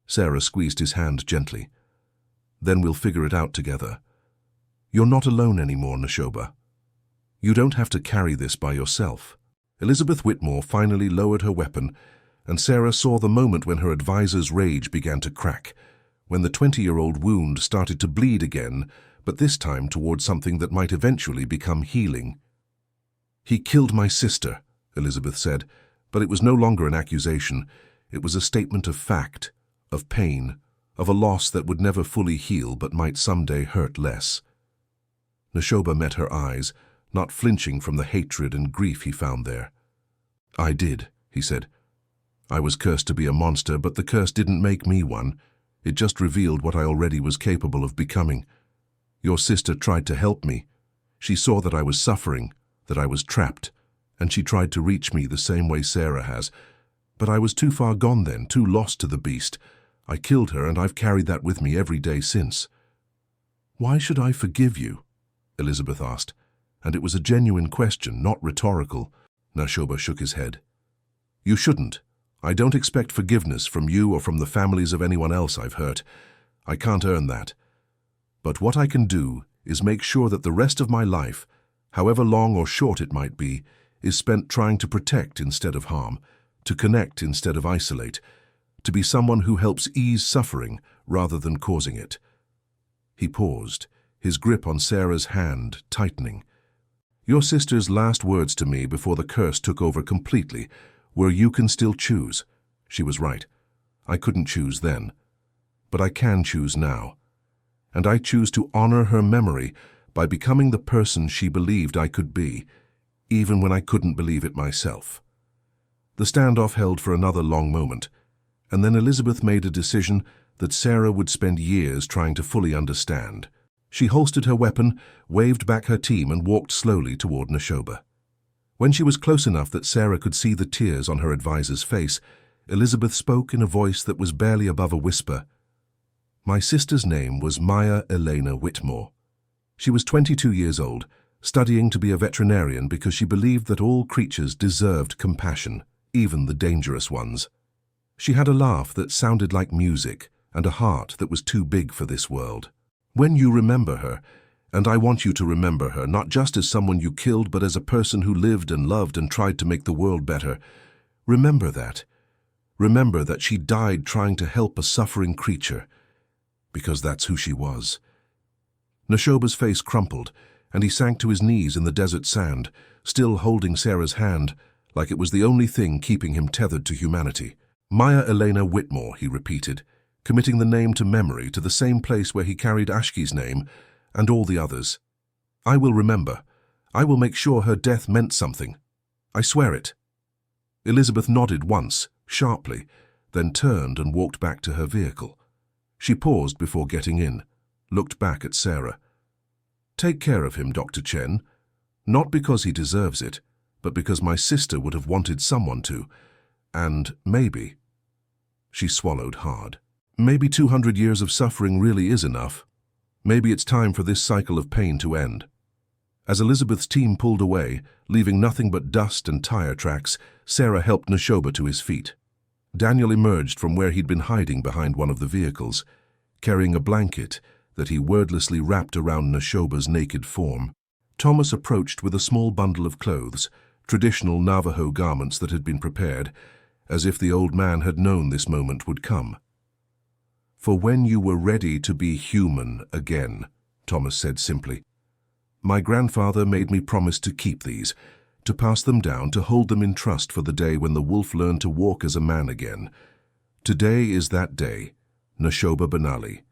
Sarah squeezed his hand gently. "Then we'll figure it out together. You're not alone anymore, Neshoba. You don't have to carry this by yourself." Elizabeth Whitmore finally lowered her weapon, and Sarah saw the moment when her advisor's rage began to crack, when the 20-year-old wound started to bleed again, but this time towards something that might eventually become healing. "He killed my sister," Elizabeth said, but it was no longer an accusation. It was a statement of fact, of pain, of a loss that would never fully heal but might someday hurt less. Neshoba met her eyes, not flinching from the hatred and grief he found there. "I did," he said. "I was cursed to be a monster, but the curse didn't make me one. It just revealed what I already was capable of becoming. Your sister tried to help me. She saw that I was suffering, that I was trapped, and she tried to reach me the same way Sarah has. But I was too far gone then, too lost to the beast. I killed her, and I've carried that with me every day since." "Why should I forgive you?" Elizabeth asked, and it was a genuine question, not rhetorical. Nashoba shook his head. You shouldn't. I don't expect forgiveness from you or from the families of anyone else I've hurt. I can't earn that. But what I can do is make sure that the rest of my life, however long or short it might be, is spent trying to protect instead of harm, to connect instead of isolate, to be someone who helps ease suffering rather than causing it. He paused, his grip on Sarah's hand tightening. Your sister's last words to me before the curse took over completely were, "You can still choose." She was right. I couldn't choose then. But I can choose now. And I choose to honor her memory by becoming the person she believed I could be, even when I couldn't believe it myself. The standoff held for another long moment, and then Elizabeth made a decision that Sarah would spend years trying to fully understand. She holstered her weapon, waved back her team, and walked slowly toward Nashoba. When she was close enough that Sarah could see the tears on her advisor's face, Elizabeth spoke in a voice that was barely above a whisper. My sister's name was Maya Elena Whitmore. She was 22 years old, studying to be a veterinarian because she believed that all creatures deserved compassion, even the dangerous ones. She had a laugh that sounded like music and a heart that was too big for this world. When you remember her, and I want you to remember her not just as someone you killed but as a person who lived and loved and tried to make the world better, remember that. Remember that she died trying to help a suffering creature, because that's who she was. Nashoba's face crumpled, and he sank to his knees in the desert sand, still holding Sarah's hand, like it was the only thing keeping him tethered to humanity. Maya Elena Whitmore, he repeated, committing the name to memory, to the same place where he carried Ashki's name and all the others. I will remember. I will make sure her death meant something. I swear it. Elizabeth nodded once, sharply, then turned and walked back to her vehicle. She paused before getting in, looked back at Sarah. Take care of him, Dr. Chen. Not because he deserves it, but because my sister would have wanted someone to. And maybe. She swallowed hard. Maybe 200 years of suffering really is enough. Maybe it's time for this cycle of pain to end. As Elizabeth's team pulled away, leaving nothing but dust and tire tracks, Sarah helped Nashoba to his feet. Daniel emerged from where he'd been hiding behind one of the vehicles, carrying a blanket that he wordlessly wrapped around Nashoba's naked form. Thomas approached with a small bundle of clothes, traditional Navajo garments that had been prepared, as if the old man had known this moment would come. For when you were ready to be human again, Thomas said simply. My grandfather made me promise to keep these, to pass them down, to hold them in trust for the day when the wolf learned to walk as a man again. Today is that day. Nashoba Benali.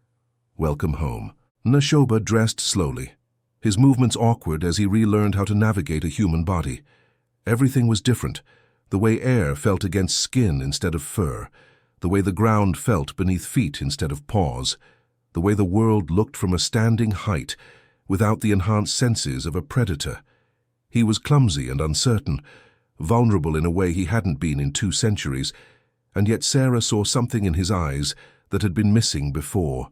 Welcome home. Nashoba dressed slowly, his movements awkward as he relearned how to navigate a human body. Everything was different, the way air felt against skin instead of fur, the way the ground felt beneath feet instead of paws, the way the world looked from a standing height without the enhanced senses of a predator. He was clumsy and uncertain, vulnerable in a way he hadn't been in 2 centuries, and yet Sarah saw something in his eyes that had been missing before.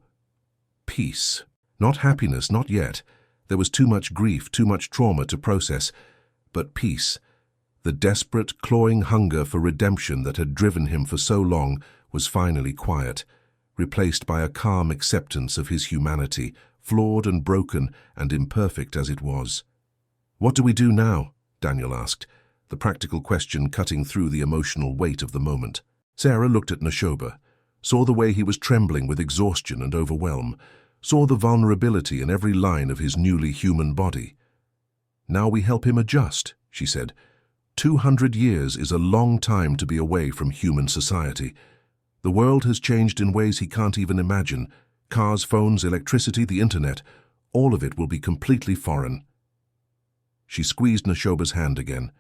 Peace. Not happiness, not yet. There was too much grief, too much trauma to process, but peace. The desperate, clawing hunger for redemption that had driven him for so long was finally quiet, replaced by a calm acceptance of his humanity, flawed and broken and imperfect as it was. What do we do now? Daniel asked, the practical question cutting through the emotional weight of the moment. Sarah looked at Nashoba, saw the way he was trembling with exhaustion and overwhelm, saw the vulnerability in every line of his newly human body. Now we help him adjust, she said. 200 years is a long time to be away from human society. The world has changed in ways he can't even imagine. Cars, phones, electricity, the internet, all of it will be completely foreign. She squeezed Nashoba's hand again.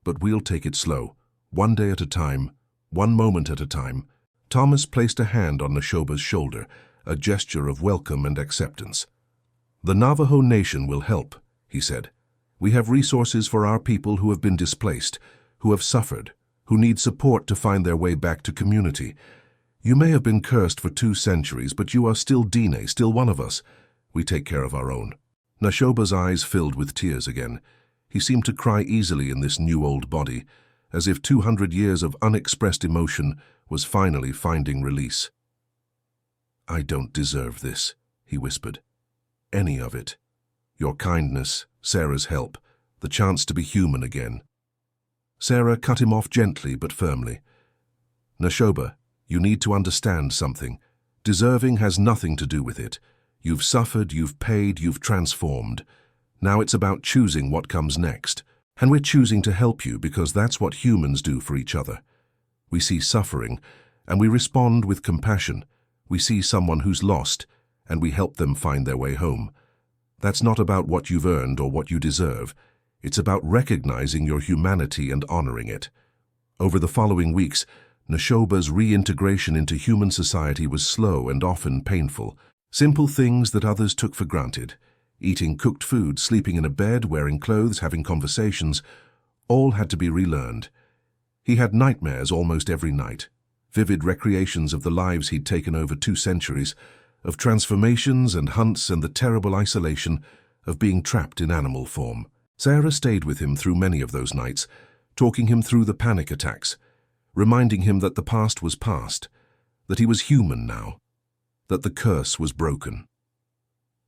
But we'll take it slow, one day at a time, one moment at a time. Thomas placed a hand on Nashoba's shoulder, a gesture of welcome and acceptance. The Navajo Nation will help, he said. We have resources for our people who have been displaced, who have suffered, who need support to find their way back to community. You may have been cursed for 2 centuries, but you are still Dine, still one of us. We take care of our own. Nashoba's eyes filled with tears again. He seemed to cry easily in this new old body, as if 200 years of unexpressed emotion was finally finding release. "I don't deserve this," he whispered. "Any of it. Your kindness, Sarah's help, the chance to be human again." Sarah cut him off gently but firmly. "Nashoba, you need to understand something. Deserving has nothing to do with it. You've suffered, you've paid, you've transformed. Now it's about choosing what comes next. And we're choosing to help you because that's what humans do for each other. We see suffering, and we respond with compassion. We see someone who's lost, and we help them find their way home. That's not about what you've earned or what you deserve. It's about recognizing your humanity and honoring it." Over the following weeks, Nashoba's reintegration into human society was slow and often painful. Simple things that others took for granted, eating cooked food, sleeping in a bed, wearing clothes, having conversations, all had to be relearned. He had nightmares almost every night, vivid recreations of the lives he'd taken over 2 centuries, of transformations and hunts and the terrible isolation of being trapped in animal form. Sarah stayed with him through many of those nights, talking him through the panic attacks, reminding him that the past was past, that he was human now, that the curse was broken.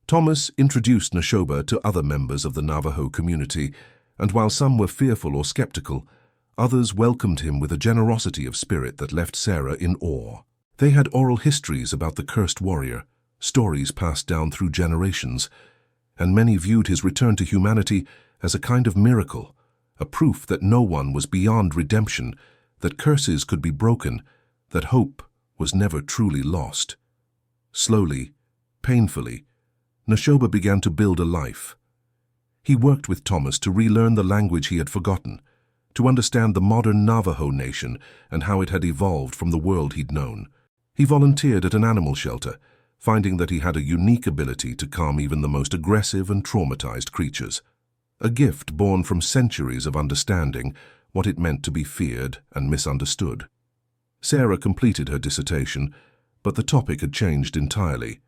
Thomas introduced Nashoba to other members of the Navajo community, and while some were fearful or skeptical, others welcomed him with a generosity of spirit that left Sarah in awe. They had oral histories about the cursed warrior, stories passed down through generations, and many viewed his return to humanity as a kind of miracle, a proof that no one was beyond redemption, that curses could be broken, that hope was never truly lost. Slowly, painfully, Nashoba began to build a life. He worked with Thomas to relearn the language he had forgotten, to understand the modern Navajo nation and how it had evolved from the world he'd known. He volunteered at an animal shelter, finding that he had a unique ability to calm even the most aggressive and traumatized creatures. A gift born from centuries of understanding what it meant to be feared and misunderstood. Sarah completed her dissertation, but the topic had changed entirely.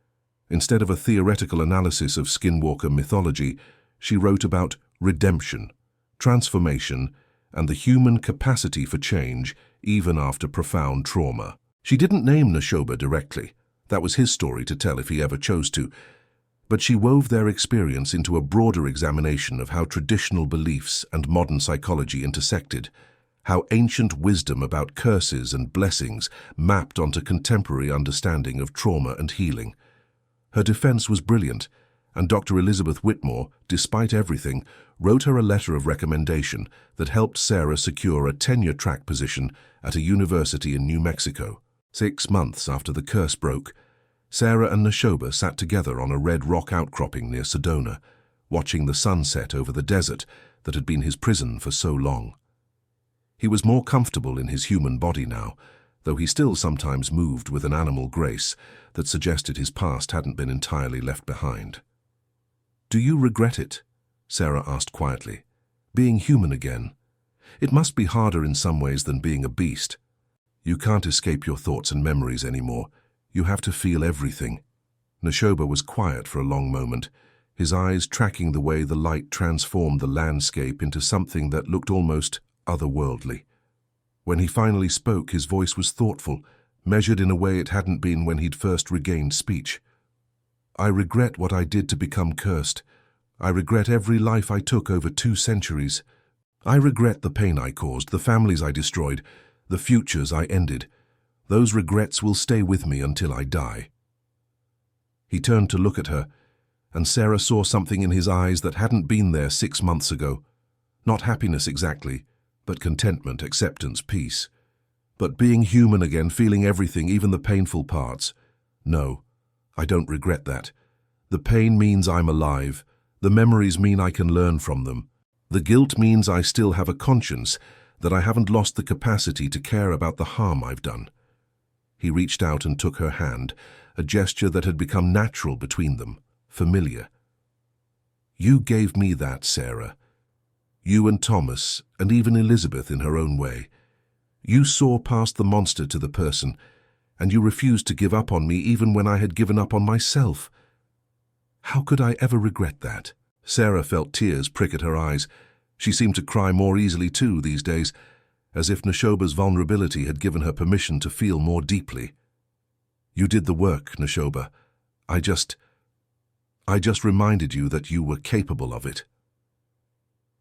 Instead of a theoretical analysis of Skinwalker mythology, she wrote about redemption, transformation, and the human capacity for change even after profound trauma. She didn't name Nashoba directly. That was his story to tell if he ever chose to. But she wove their experience into a broader examination of how traditional beliefs and modern psychology intersected, how ancient wisdom about curses and blessings mapped onto contemporary understanding of trauma and healing. Her defense was brilliant, and Dr. Elizabeth Whitmore, despite everything, wrote her a letter of recommendation that helped Sarah secure a tenure-track position at a university in New Mexico. 6 months after the curse broke, Sarah and Nashoba sat together on a red rock outcropping near Sedona, watching the sunset over the desert that had been his prison for so long. He was more comfortable in his human body now, though he still sometimes moved with an animal grace that suggested his past hadn't been entirely left behind. "Do you regret it?" Sarah asked quietly. "Being human again? It must be harder in some ways than being a beast. You can't escape your thoughts and memories anymore. You have to feel everything." Nashoba was quiet for a long moment, his eyes tracking the way the light transformed the landscape into something that looked almost otherworldly. When he finally spoke, his voice was thoughtful, measured in a way it hadn't been when he'd first regained speech. "I regret what I did to become cursed. I regret every life I took over 2 centuries. I regret the pain I caused, the families I destroyed, the futures I ended. Those regrets will stay with me until I die." He turned to look at her, and Sarah saw something in his eyes that hadn't been there 6 months ago. Not happiness exactly, but contentment, acceptance, peace. But being human again, feeling everything, even the painful parts. "No, I don't regret that. The pain means I'm alive. The memories mean I can learn from them. The guilt means I still have a conscience, that I haven't lost the capacity to care about the harm I've done." He reached out and took her hand, a gesture that had become natural between them, familiar. "You gave me that, Sarah. You and Thomas, and even Elizabeth in her own way. You saw past the monster to the person, and you refused to give up on me even when I had given up on myself. How could I ever regret that?" Sarah felt tears prick at her eyes, She seemed to cry more easily too these days, as if Neshoba's vulnerability had given her permission to feel more deeply. "You did the work, Neshoba. I just reminded you that you were capable of it."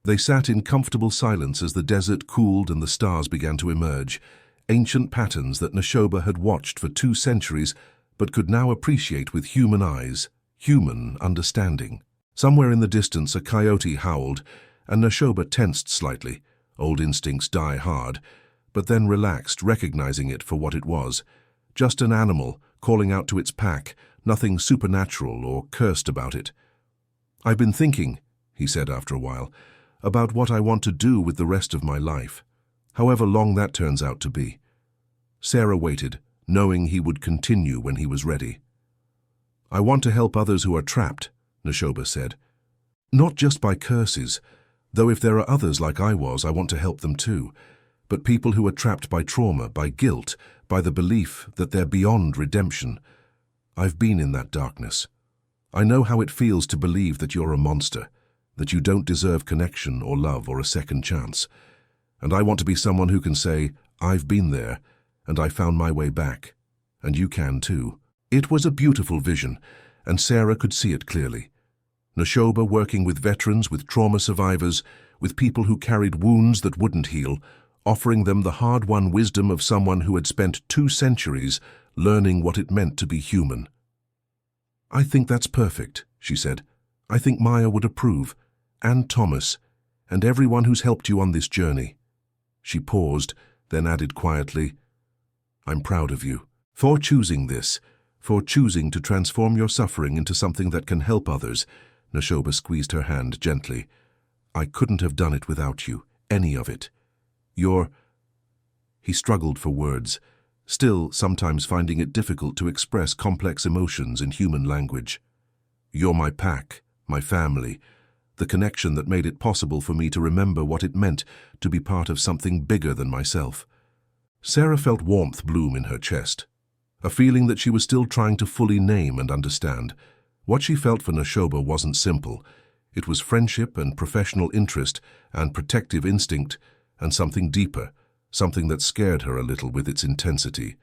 They sat in comfortable silence as the desert cooled and the stars began to emerge, ancient patterns that Neshoba had watched for 2 centuries but could now appreciate with human eyes, human understanding. Somewhere in the distance a coyote howled, and Neshoba tensed slightly. Old instincts die hard, but then relaxed, recognizing it for what it was. Just an animal calling out to its pack, nothing supernatural or cursed about it. "I've been thinking," he said after a while, "about what I want to do with the rest of my life, however long that turns out to be." Sarah waited, knowing he would continue when he was ready. "I want to help others who are trapped," Neshoba said. "Not just by curses, though if there are others like I was, I want to help them too, but people who are trapped by trauma, by guilt, by the belief that they're beyond redemption. I've been in that darkness. I know how it feels to believe that you're a monster, that you don't deserve connection or love or a second chance. And I want to be someone who can say, I've been there, and I found my way back, and you can too." It was a beautiful vision, and Sarah could see it clearly. Neshoba working with veterans, with trauma survivors, with people who carried wounds that wouldn't heal, offering them the hard-won wisdom of someone who had spent 2 centuries learning what it meant to be human. "I think that's perfect," she said. "I think Maya would approve, and Thomas, and everyone who's helped you on this journey." She paused, then added quietly, "I'm proud of you for choosing this, for choosing to transform your suffering into something that can help others." Neshoba squeezed her hand gently. "I couldn't have done it without you, any of it. He struggled for words, still sometimes finding it difficult to express complex emotions in human language. "You're my pack, my family, the connection that made it possible for me to remember what it meant to be part of something bigger than myself." Sarah felt warmth bloom in her chest, a feeling that she was still trying to fully name and understand. What she felt for Neshoba wasn't simple. It was friendship and professional interest and protective instinct and something deeper, something that scared her a little with its intensity.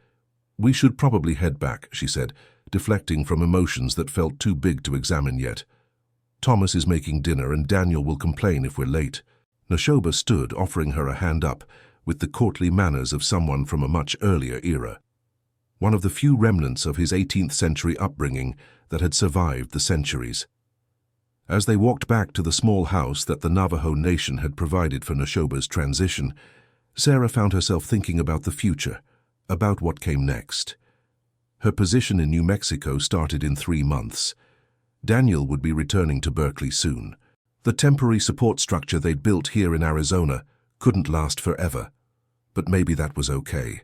"We should probably head back," she said, deflecting from emotions that felt too big to examine yet. "Thomas is making dinner and Daniel will complain if we're late." Neshoba stood, offering her a hand up, with the courtly manners of someone from a much earlier era. One of the few remnants of his 18th century upbringing that had survived the centuries. As they walked back to the small house that the Navajo Nation had provided for Neshoba's transition, Sarah found herself thinking about the future, about what came next. Her position in New Mexico started in 3 months. Daniel would be returning to Berkeley soon. The temporary support structure they'd built here in Arizona couldn't last forever, but maybe that was okay.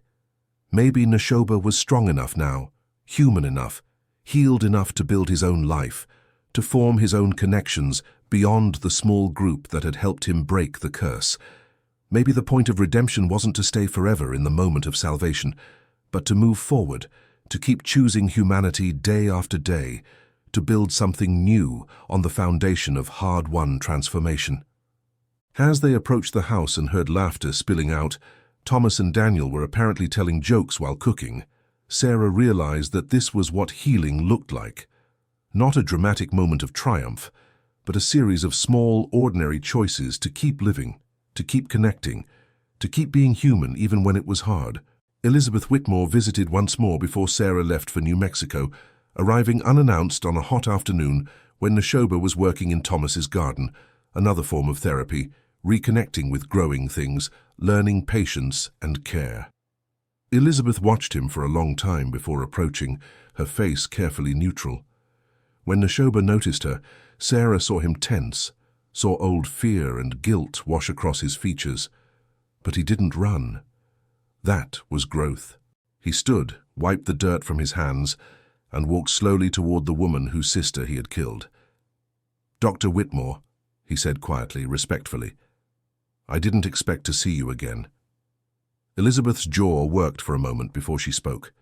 Maybe Neshoba was strong enough now, human enough, healed enough to build his own life, to form his own connections beyond the small group that had helped him break the curse. Maybe the point of redemption wasn't to stay forever in the moment of salvation, but to move forward, to keep choosing humanity day after day, to build something new on the foundation of hard-won transformation. As they approached the house and heard laughter spilling out, Thomas and Daniel were apparently telling jokes while cooking. Sarah realized that this was what healing looked like. Not a dramatic moment of triumph, but a series of small, ordinary choices to keep living, to keep connecting, to keep being human even when it was hard. Elizabeth Whitmore visited once more before Sarah left for New Mexico, arriving unannounced on a hot afternoon when Neshoba was working in Thomas's garden, another form of therapy, reconnecting with growing things, learning patience and care. Elizabeth watched him for a long time before approaching, her face carefully neutral. When Neshoba noticed her, Sarah saw him tense, saw old fear and guilt wash across his features. But he didn't run. That was growth. He stood, wiped the dirt from his hands, and walked slowly toward the woman whose sister he had killed. "Dr. Whitmore," he said quietly, respectfully, "I didn't expect to see you again." Elizabeth's jaw worked for a moment before she spoke.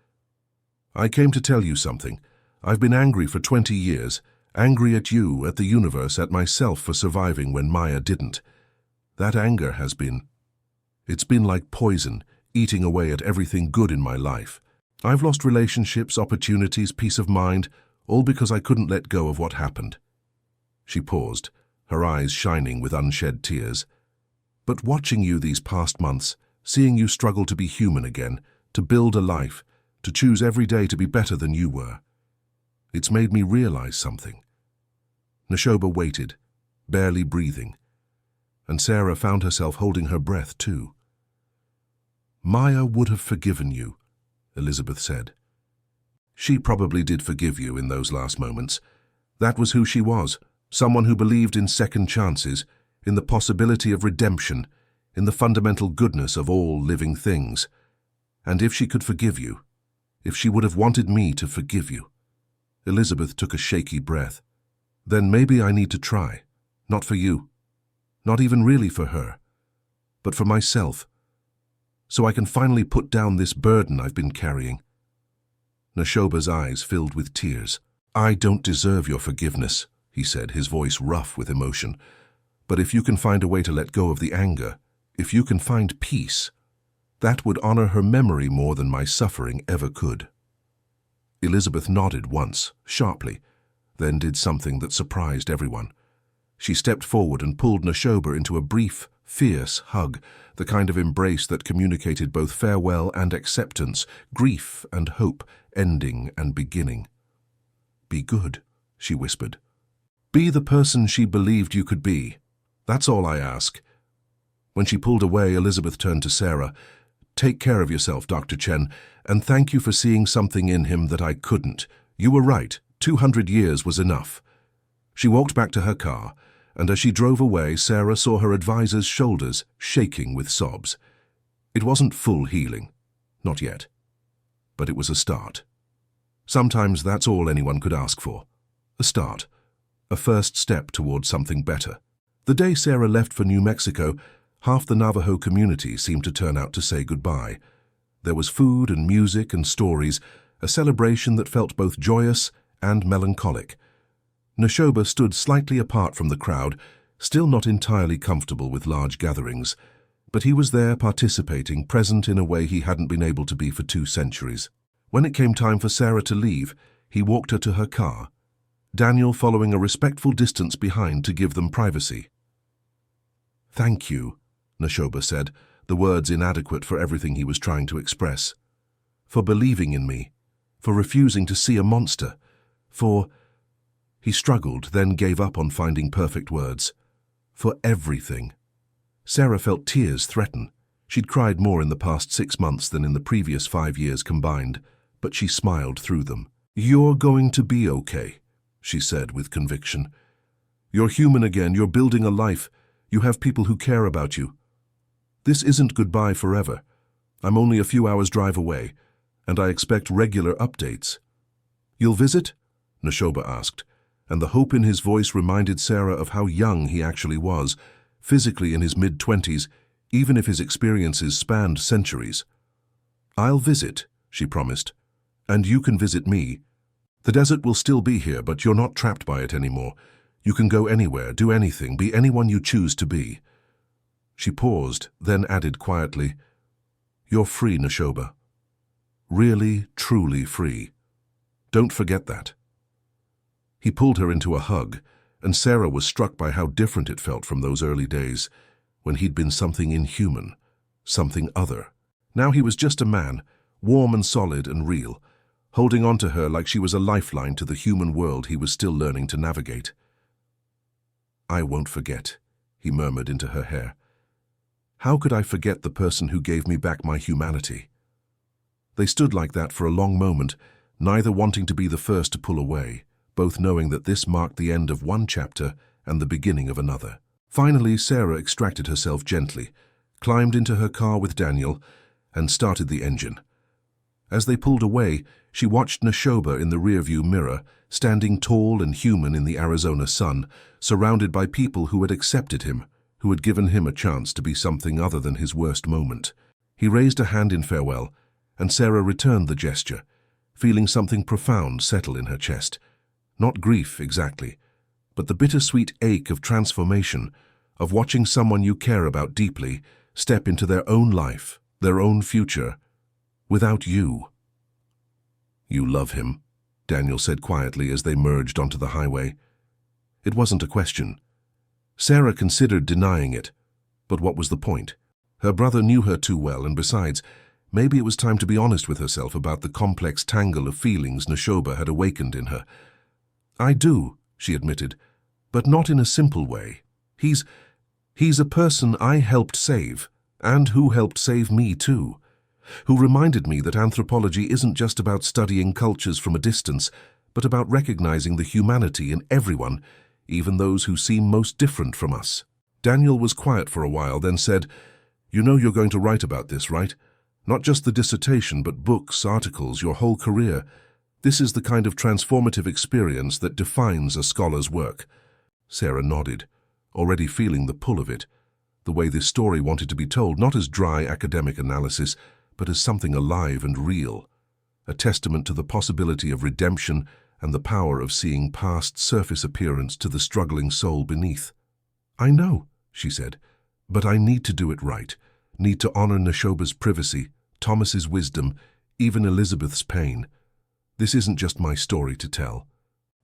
"I came to tell you something. I've been angry for 20 years, angry at you, at the universe, at myself for surviving when Maya didn't. That anger has been. It's been like poison, eating away at everything good in my life. I've lost relationships, opportunities, peace of mind, all because I couldn't let go of what happened. She paused, her eyes shining with unshed tears. But watching you these past months, seeing you struggle to be human again, to build a life, to choose every day to be better than you were, it's made me realize something. Neshoba waited, barely breathing, and Sarah found herself holding her breath too. Maya would have forgiven you, Elizabeth said. She probably did forgive you in those last moments. That was who she was, someone who believed in second chances, in the possibility of redemption, in the fundamental goodness of all living things. And if she could forgive you, if she would have wanted me to forgive you. Elizabeth took a shaky breath. Then maybe I need to try, not for you, not even really for her, but for myself, so I can finally put down this burden I've been carrying. Neshoba's eyes filled with tears. I don't deserve your forgiveness, he said, his voice rough with emotion. But if you can find a way to let go of the anger, if you can find peace, that would honor her memory more than my suffering ever could. Elizabeth nodded once, sharply, then did something that surprised everyone. She stepped forward and pulled Neshoba into a brief, fierce hug, the kind of embrace that communicated both farewell and acceptance, grief and hope, ending and beginning. Be good, she whispered. Be the person she believed you could be. That's all I ask. When she pulled away, Elizabeth turned to Sarah. Take care of yourself, Dr. Chen, and thank you for seeing something in him that I couldn't. You were right. 200 years was enough. She walked back to her car, and as she drove away, Sarah saw her advisor's shoulders shaking with sobs. It wasn't full healing. Not yet. But it was a start. Sometimes that's all anyone could ask for. A start. A first step towards something better. The day Sarah left for New Mexico, half the Navajo community seemed to turn out to say goodbye. There was food and music and stories, a celebration that felt both joyous and melancholic. Neshoba stood slightly apart from the crowd, still not entirely comfortable with large gatherings, but he was there participating, present in a way he hadn't been able to be for 2 centuries. When it came time for Sarah to leave, he walked her to her car, Daniel following a respectful distance behind to give them privacy. Thank you, Neshoba said, the words inadequate for everything he was trying to express. For believing in me, for refusing to see a monster, for... He struggled, then gave up on finding perfect words. For everything. Sarah felt tears threaten. She'd cried more in the past 6 months than in the previous 5 years combined, but she smiled through them. You're going to be okay, she said with conviction. You're human again, you're building a life. You have people who care about you. This isn't goodbye forever. I'm only a few hours' drive away, and I expect regular updates. You'll visit? Neshoba asked, and the hope in his voice reminded Sarah of how young he actually was, physically in his mid-20s, even if his experiences spanned centuries. I'll visit, she promised, and you can visit me. The desert will still be here, but you're not trapped by it anymore. You can go anywhere, do anything, be anyone you choose to be. She paused, then added quietly, You're free, Neshoba. Really, truly free. Don't forget that. He pulled her into a hug, and Sarah was struck by how different it felt from those early days, when he'd been something inhuman, something other. Now he was just a man, warm and solid and real, holding on to her like she was a lifeline to the human world he was still learning to navigate. I won't forget, he murmured into her hair. How could I forget the person who gave me back my humanity? They stood like that for a long moment, neither wanting to be the first to pull away, both knowing that this marked the end of one chapter and the beginning of another. Finally, Sarah extracted herself gently, climbed into her car with Daniel, and started the engine. As they pulled away, she watched Neshoba in the rearview mirror, standing tall and human in the Arizona sun, surrounded by people who had accepted him, who had given him a chance to be something other than his worst moment. He raised a hand in farewell, and Sarah returned the gesture, feeling something profound settle in her chest. Not grief exactly, but the bittersweet ache of transformation, of watching someone you care about deeply step into their own life, their own future, without you. "You love him," Daniel said quietly as they merged onto the highway. It wasn't a question. Sarah considered denying it, but what was the point? Her brother knew her too well, and besides, maybe it was time to be honest with herself about the complex tangle of feelings Nashoba had awakened in her. "I do," she admitted, "but not in a simple way. He's a person I helped save, and who helped save me too, who reminded me that anthropology isn't just about studying cultures from a distance, but about recognizing the humanity in everyone, even those who seem most different from us." Daniel was quiet for a while, then said, "You know you're going to write about this, right? Not just the dissertation, but books, articles, your whole career. This is the kind of transformative experience that defines a scholar's work." Sarah nodded, already feeling the pull of it, the way this story wanted to be told, not as dry academic analysis, but as something alive and real, a testament to the possibility of redemption and the power of seeing past surface appearance to the struggling soul beneath. "I know," she said, "but I need to do it right, need to honor Nashoba's privacy, Thomas's wisdom, even Elizabeth's pain. This isn't just my story to tell."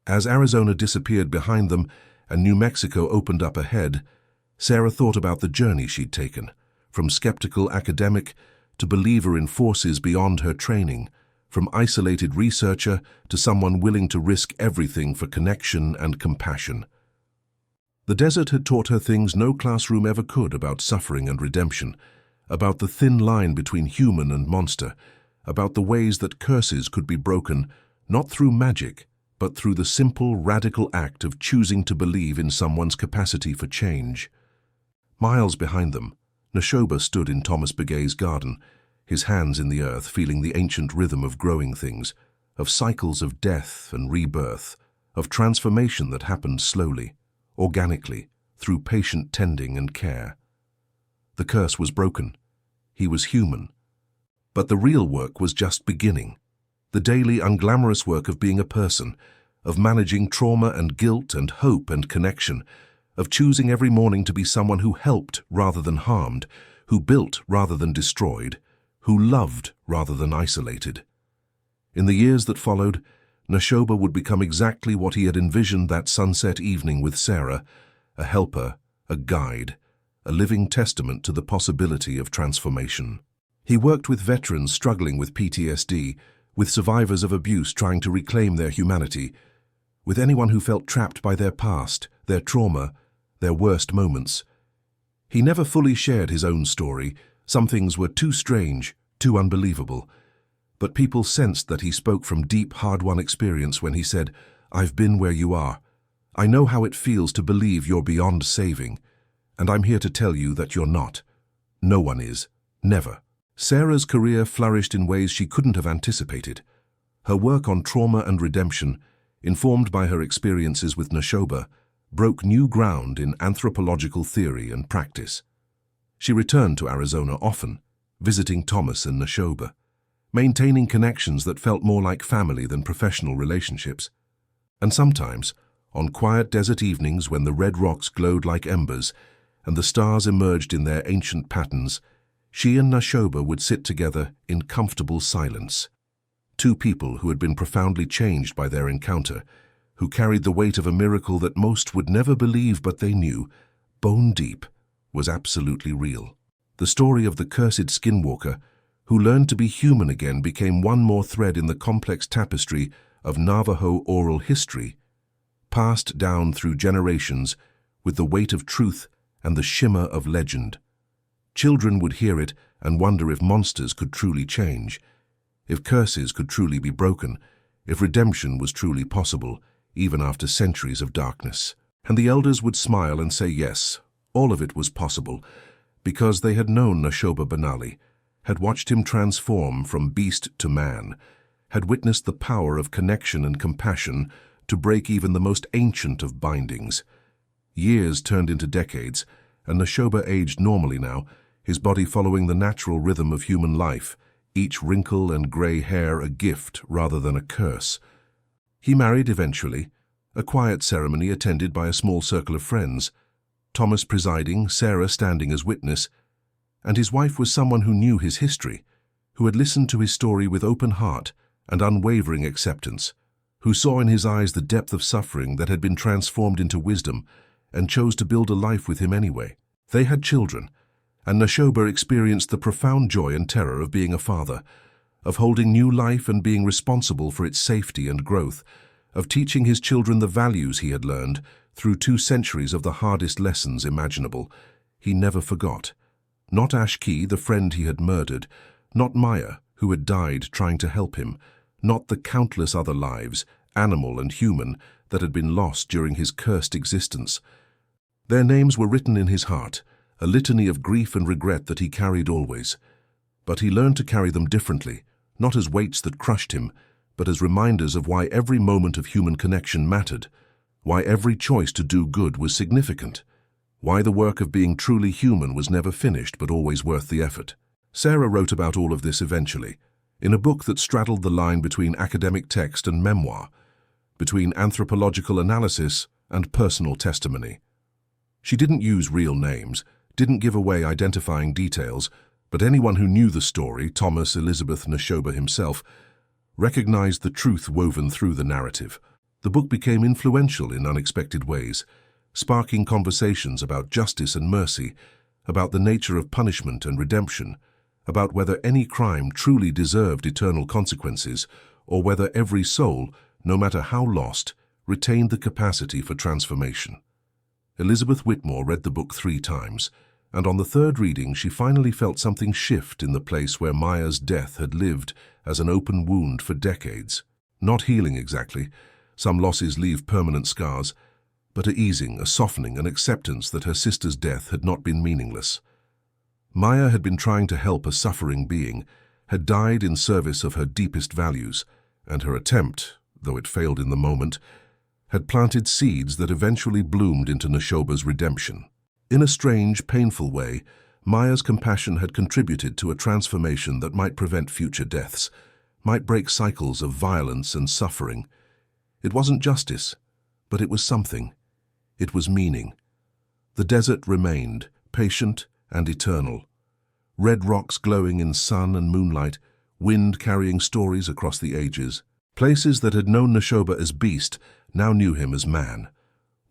As Arizona disappeared behind them and New Mexico opened up ahead, Sarah thought about the journey she'd taken, from skeptical academic to believer in forces beyond her training, from isolated researcher to someone willing to risk everything for connection and compassion. The desert had taught her things no classroom ever could about suffering and redemption, about the thin line between human and monster, about the ways that curses could be broken, not through magic, but through the simple, radical act of choosing to believe in someone's capacity for change. Miles behind them, Nashoba stood in Thomas Begay's garden, his hands in the earth, feeling the ancient rhythm of growing things, of cycles of death and rebirth, of transformation that happened slowly, organically, through patient tending and care. The curse was broken. He was human. But the real work was just beginning. The daily, unglamorous work of being a person, of managing trauma and guilt and hope and connection, of choosing every morning to be someone who helped rather than harmed, who built rather than destroyed, who loved rather than isolated. In the years that followed, Nashoba would become exactly what he had envisioned that sunset evening with Sarah, a helper, a guide, a living testament to the possibility of transformation. He worked with veterans struggling with PTSD, with survivors of abuse trying to reclaim their humanity, with anyone who felt trapped by their past, their trauma, their worst moments. He never fully shared his own story. Some things were too strange, too unbelievable. But people sensed that he spoke from deep, hard-won experience when he said, "I've been where you are. I know how it feels to believe you're beyond saving, and I'm here to tell you that you're not. No one is. Never." Sarah's career flourished in ways she couldn't have anticipated. Her work on trauma and redemption, informed by her experiences with Nashoba, broke new ground in anthropological theory and practice. She returned to Arizona often, visiting Thomas and Nashoba, maintaining connections that felt more like family than professional relationships. And sometimes, on quiet desert evenings when the red rocks glowed like embers and the stars emerged in their ancient patterns, she and Nashoba would sit together in comfortable silence. Two people who had been profoundly changed by their encounter, who carried the weight of a miracle that most would never believe, but they knew, bone deep, was absolutely real. The story of the cursed skinwalker, who learned to be human again, became one more thread in the complex tapestry of Navajo oral history, passed down through generations with the weight of truth and the shimmer of legend. Children would hear it and wonder if monsters could truly change, if curses could truly be broken, if redemption was truly possible, even after centuries of darkness. And the elders would smile and say yes, all of it was possible, because they had known Nashoba Benali, had watched him transform from beast to man, had witnessed the power of connection and compassion to break even the most ancient of bindings. Years turned into decades, and Nashoba aged normally now, his body following the natural rhythm of human life, each wrinkle and gray hair a gift rather than a curse. He married eventually, a quiet ceremony attended by a small circle of friends. Thomas presiding, Sarah standing as witness, and his wife was someone who knew his history, who had listened to his story with open heart and unwavering acceptance, who saw in his eyes the depth of suffering that had been transformed into wisdom and chose to build a life with him anyway. They had children, and Neshoba experienced the profound joy and terror of being a father, of holding new life and being responsible for its safety and growth, of teaching his children the values he had learned through 2 centuries of the hardest lessons imaginable. He never forgot. Not Ashki, the friend he had murdered, not Maya, who had died trying to help him, not the countless other lives, animal and human, that had been lost during his cursed existence. Their names were written in his heart, a litany of grief and regret that he carried always. But he learned to carry them differently, not as weights that crushed him, but as reminders of why every moment of human connection mattered, why every choice to do good was significant, why the work of being truly human was never finished but always worth the effort. Sarah wrote about all of this eventually, in a book that straddled the line between academic text and memoir, between anthropological analysis and personal testimony. She didn't use real names, didn't give away identifying details, but anyone who knew the story, Thomas Elizabeth Neshoba himself, recognized the truth woven through the narrative. The book became influential in unexpected ways, sparking conversations about justice and mercy, about the nature of punishment and redemption, about whether any crime truly deserved eternal consequences, or whether every soul, no matter how lost, retained the capacity for transformation. Elizabeth Whitmore read the book 3 times, and on the 3rd reading she finally felt something shift in the place where Maya's death had lived as an open wound for decades. Not healing exactly, some losses leave permanent scars, but a easing, a softening, an acceptance that her sister's death had not been meaningless. Maya had been trying to help a suffering being, had died in service of her deepest values, and her attempt, though it failed in the moment, had planted seeds that eventually bloomed into Neshoba's redemption. In a strange, painful way, Maya's compassion had contributed to a transformation that might prevent future deaths, might break cycles of violence and suffering. It wasn't justice, but it was something. It was meaning. The desert remained, patient and eternal. Red rocks glowing in sun and moonlight, wind carrying stories across the ages. Places that had known Neshoba as beast now knew him as man.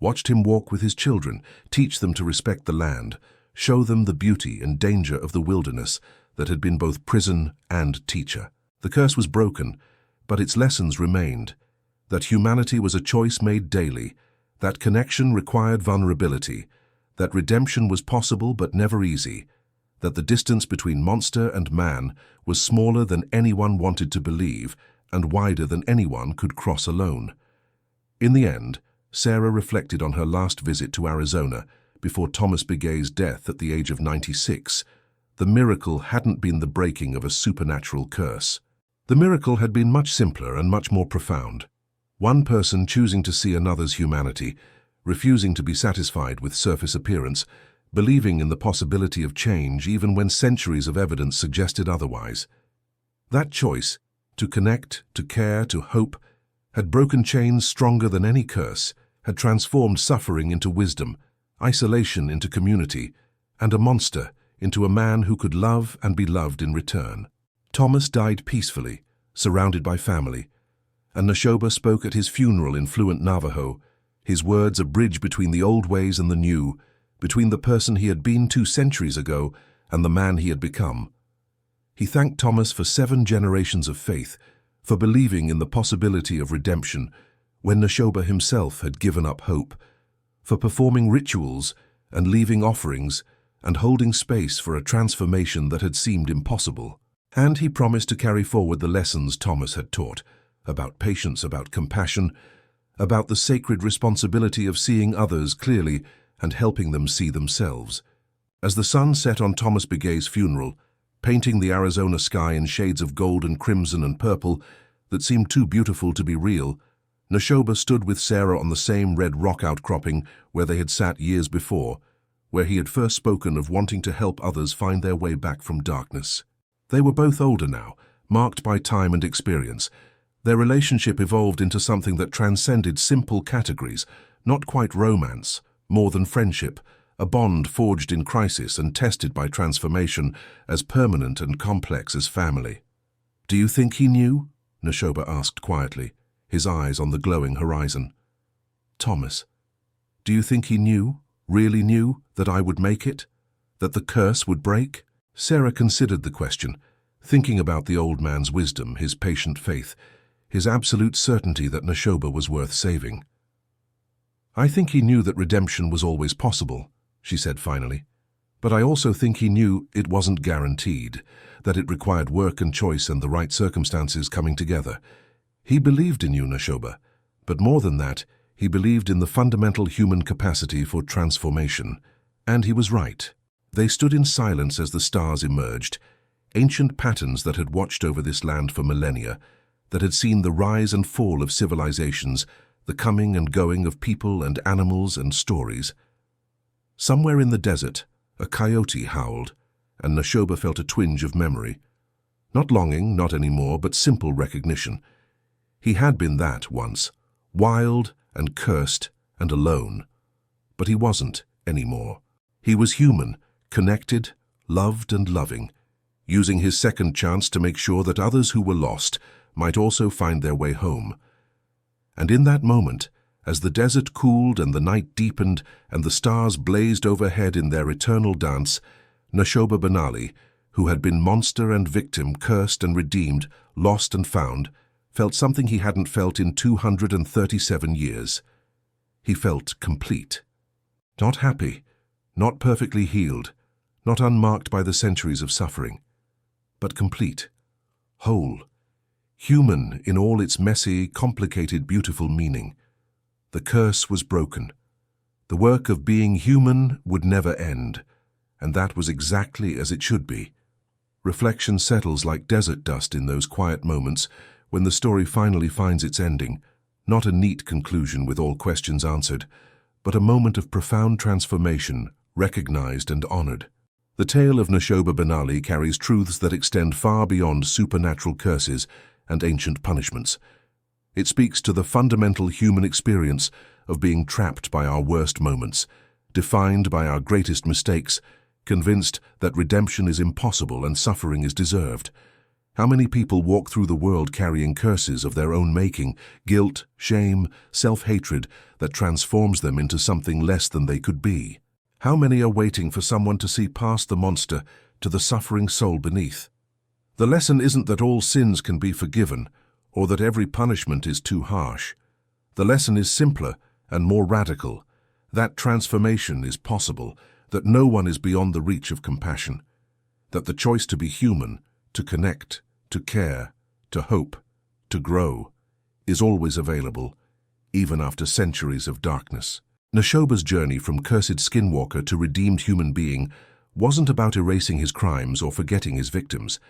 Watched him walk with his children, teach them to respect the land, show them the beauty and danger of the wilderness that had been both prison and teacher. The curse was broken, but its lessons remained. That humanity was a choice made daily, that connection required vulnerability, that redemption was possible but never easy, that the distance between monster and man was smaller than anyone wanted to believe and wider than anyone could cross alone. In the end, Sarah reflected on her last visit to Arizona before Thomas Begay's death at the age of 96. The miracle hadn't been the breaking of a supernatural curse. The miracle had been much simpler and much more profound. One person choosing to see another's humanity, refusing to be satisfied with surface appearance, believing in the possibility of change even when centuries of evidence suggested otherwise. That choice, to connect, to care, to hope, had broken chains stronger than any curse, had transformed suffering into wisdom, isolation into community, and a monster into a man who could love and be loved in return. Thomas died peacefully, surrounded by family, and Neshoba spoke at his funeral in fluent Navajo, his words a bridge between the old ways and the new, between the person he had been 2 centuries ago and the man he had become. He thanked Thomas for 7 generations of faith, for believing in the possibility of redemption when Neshoba himself had given up hope, for performing rituals and leaving offerings and holding space for a transformation that had seemed impossible. And he promised to carry forward the lessons Thomas had taught, about patience, about compassion, about the sacred responsibility of seeing others clearly and helping them see themselves. As the sun set on Thomas Begay's funeral, painting the Arizona sky in shades of gold and crimson and purple that seemed too beautiful to be real, Neshoba stood with Sarah on the same red rock outcropping where they had sat years before, where he had first spoken of wanting to help others find their way back from darkness. They were both older now, marked by time and experience. Their relationship evolved into something that transcended simple categories, not quite romance, more than friendship, a bond forged in crisis and tested by transformation, as permanent and complex as family. "Do you think he knew?" Neshoba asked quietly, his eyes on the glowing horizon. "Thomas, do you think he knew, really knew, that I would make it? That the curse would break?" Sarah considered the question, thinking about the old man's wisdom, his patient faith, his absolute certainty that Neshoba was worth saving. "I think he knew that redemption was always possible," she said finally. "But I also think he knew it wasn't guaranteed, that it required work and choice and the right circumstances coming together. He believed in you, Neshoba, but more than that, he believed in the fundamental human capacity for transformation. And he was right." They stood in silence as the stars emerged, ancient patterns that had watched over this land for millennia, that had seen the rise and fall of civilizations, the coming and going of people and animals and stories. Somewhere in the desert, a coyote howled, and Neshoba felt a twinge of memory. Not longing, not anymore, but simple recognition. He had been that once, wild and cursed and alone. But he wasn't anymore. He was human, connected, loved and loving, using his second chance to make sure that others who were lost might also find their way home. And in that moment, as the desert cooled and the night deepened and the stars blazed overhead in their eternal dance, Neshoba Benali, who had been monster and victim, cursed and redeemed, lost and found, felt something he hadn't felt in 237 years. He felt complete. Not happy, not perfectly healed, not unmarked by the centuries of suffering, but complete, whole, human in all its messy, complicated, beautiful meaning. The curse was broken. The work of being human would never end, and that was exactly as it should be. Reflection settles like desert dust in those quiet moments when the story finally finds its ending, not a neat conclusion with all questions answered, but a moment of profound transformation, recognized and honored. The tale of Neshoba Benali carries truths that extend far beyond supernatural curses and ancient punishments. It speaks to the fundamental human experience of being trapped by our worst moments, defined by our greatest mistakes, convinced that redemption is impossible and suffering is deserved. How many people walk through the world carrying curses of their own making, guilt, shame, self-hatred that transforms them into something less than they could be? How many are waiting for someone to see past the monster to the suffering soul beneath? The lesson isn't that all sins can be forgiven, or that every punishment is too harsh. The lesson is simpler and more radical, that transformation is possible, that no one is beyond the reach of compassion, that the choice to be human, to connect, to care, to hope, to grow, is always available, even after centuries of darkness. Neshoba's journey from cursed skinwalker to redeemed human being wasn't about erasing his crimes or forgetting his victims.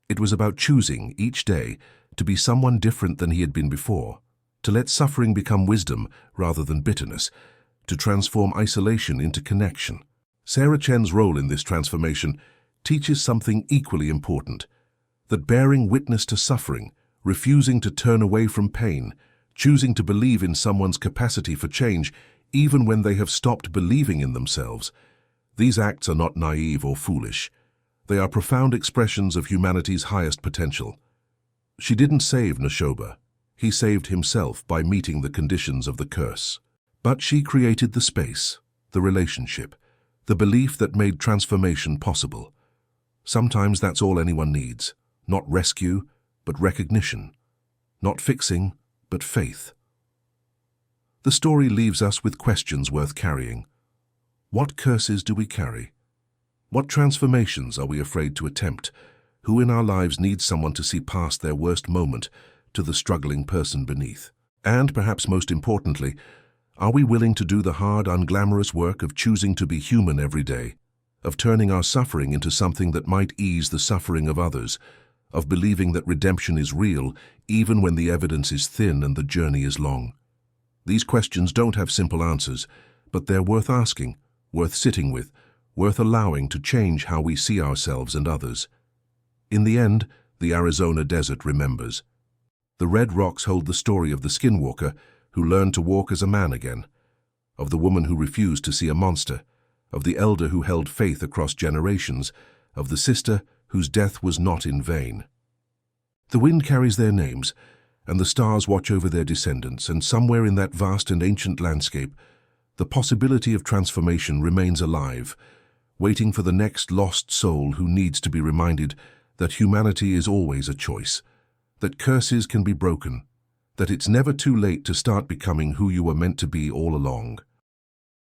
It was about choosing, each day, to be someone different than he had been before, to let suffering become wisdom rather than bitterness, to transform isolation into connection. Sarah Chen's role in this transformation teaches something equally important, that bearing witness to suffering, refusing to turn away from pain, choosing to believe in someone's capacity for change, even when they have stopped believing in themselves, these acts are not naive or foolish. They are profound expressions of humanity's highest potential. She didn't save Neshoba. He saved himself by meeting the conditions of the curse. But she created the space, the relationship, the belief that made transformation possible. Sometimes that's all anyone needs. Not rescue, but recognition. Not fixing, but faith. The story leaves us with questions worth carrying. What curses do we carry? What transformations are we afraid to attempt? Who in our lives needs someone to see past their worst moment to the struggling person beneath? And perhaps most importantly, are we willing to do the hard, unglamorous work of choosing to be human every day, of turning our suffering into something that might ease the suffering of others, of believing that redemption is real even when the evidence is thin and the journey is long? These questions don't have simple answers, but they're worth asking, worth sitting with, worth allowing to change how we see ourselves and others. In the end, the Arizona desert remembers. The red rocks hold the story of the skinwalker who learned to walk as a man again, of the woman who refused to see a monster, of the elder who held faith across generations, of the sister whose death was not in vain. The wind carries their names, and the stars watch over their descendants, and somewhere in that vast and ancient landscape, the possibility of transformation remains alive, waiting for the next lost soul who needs to be reminded that humanity is always a choice, that curses can be broken, that it's never too late to start becoming who you were meant to be all along.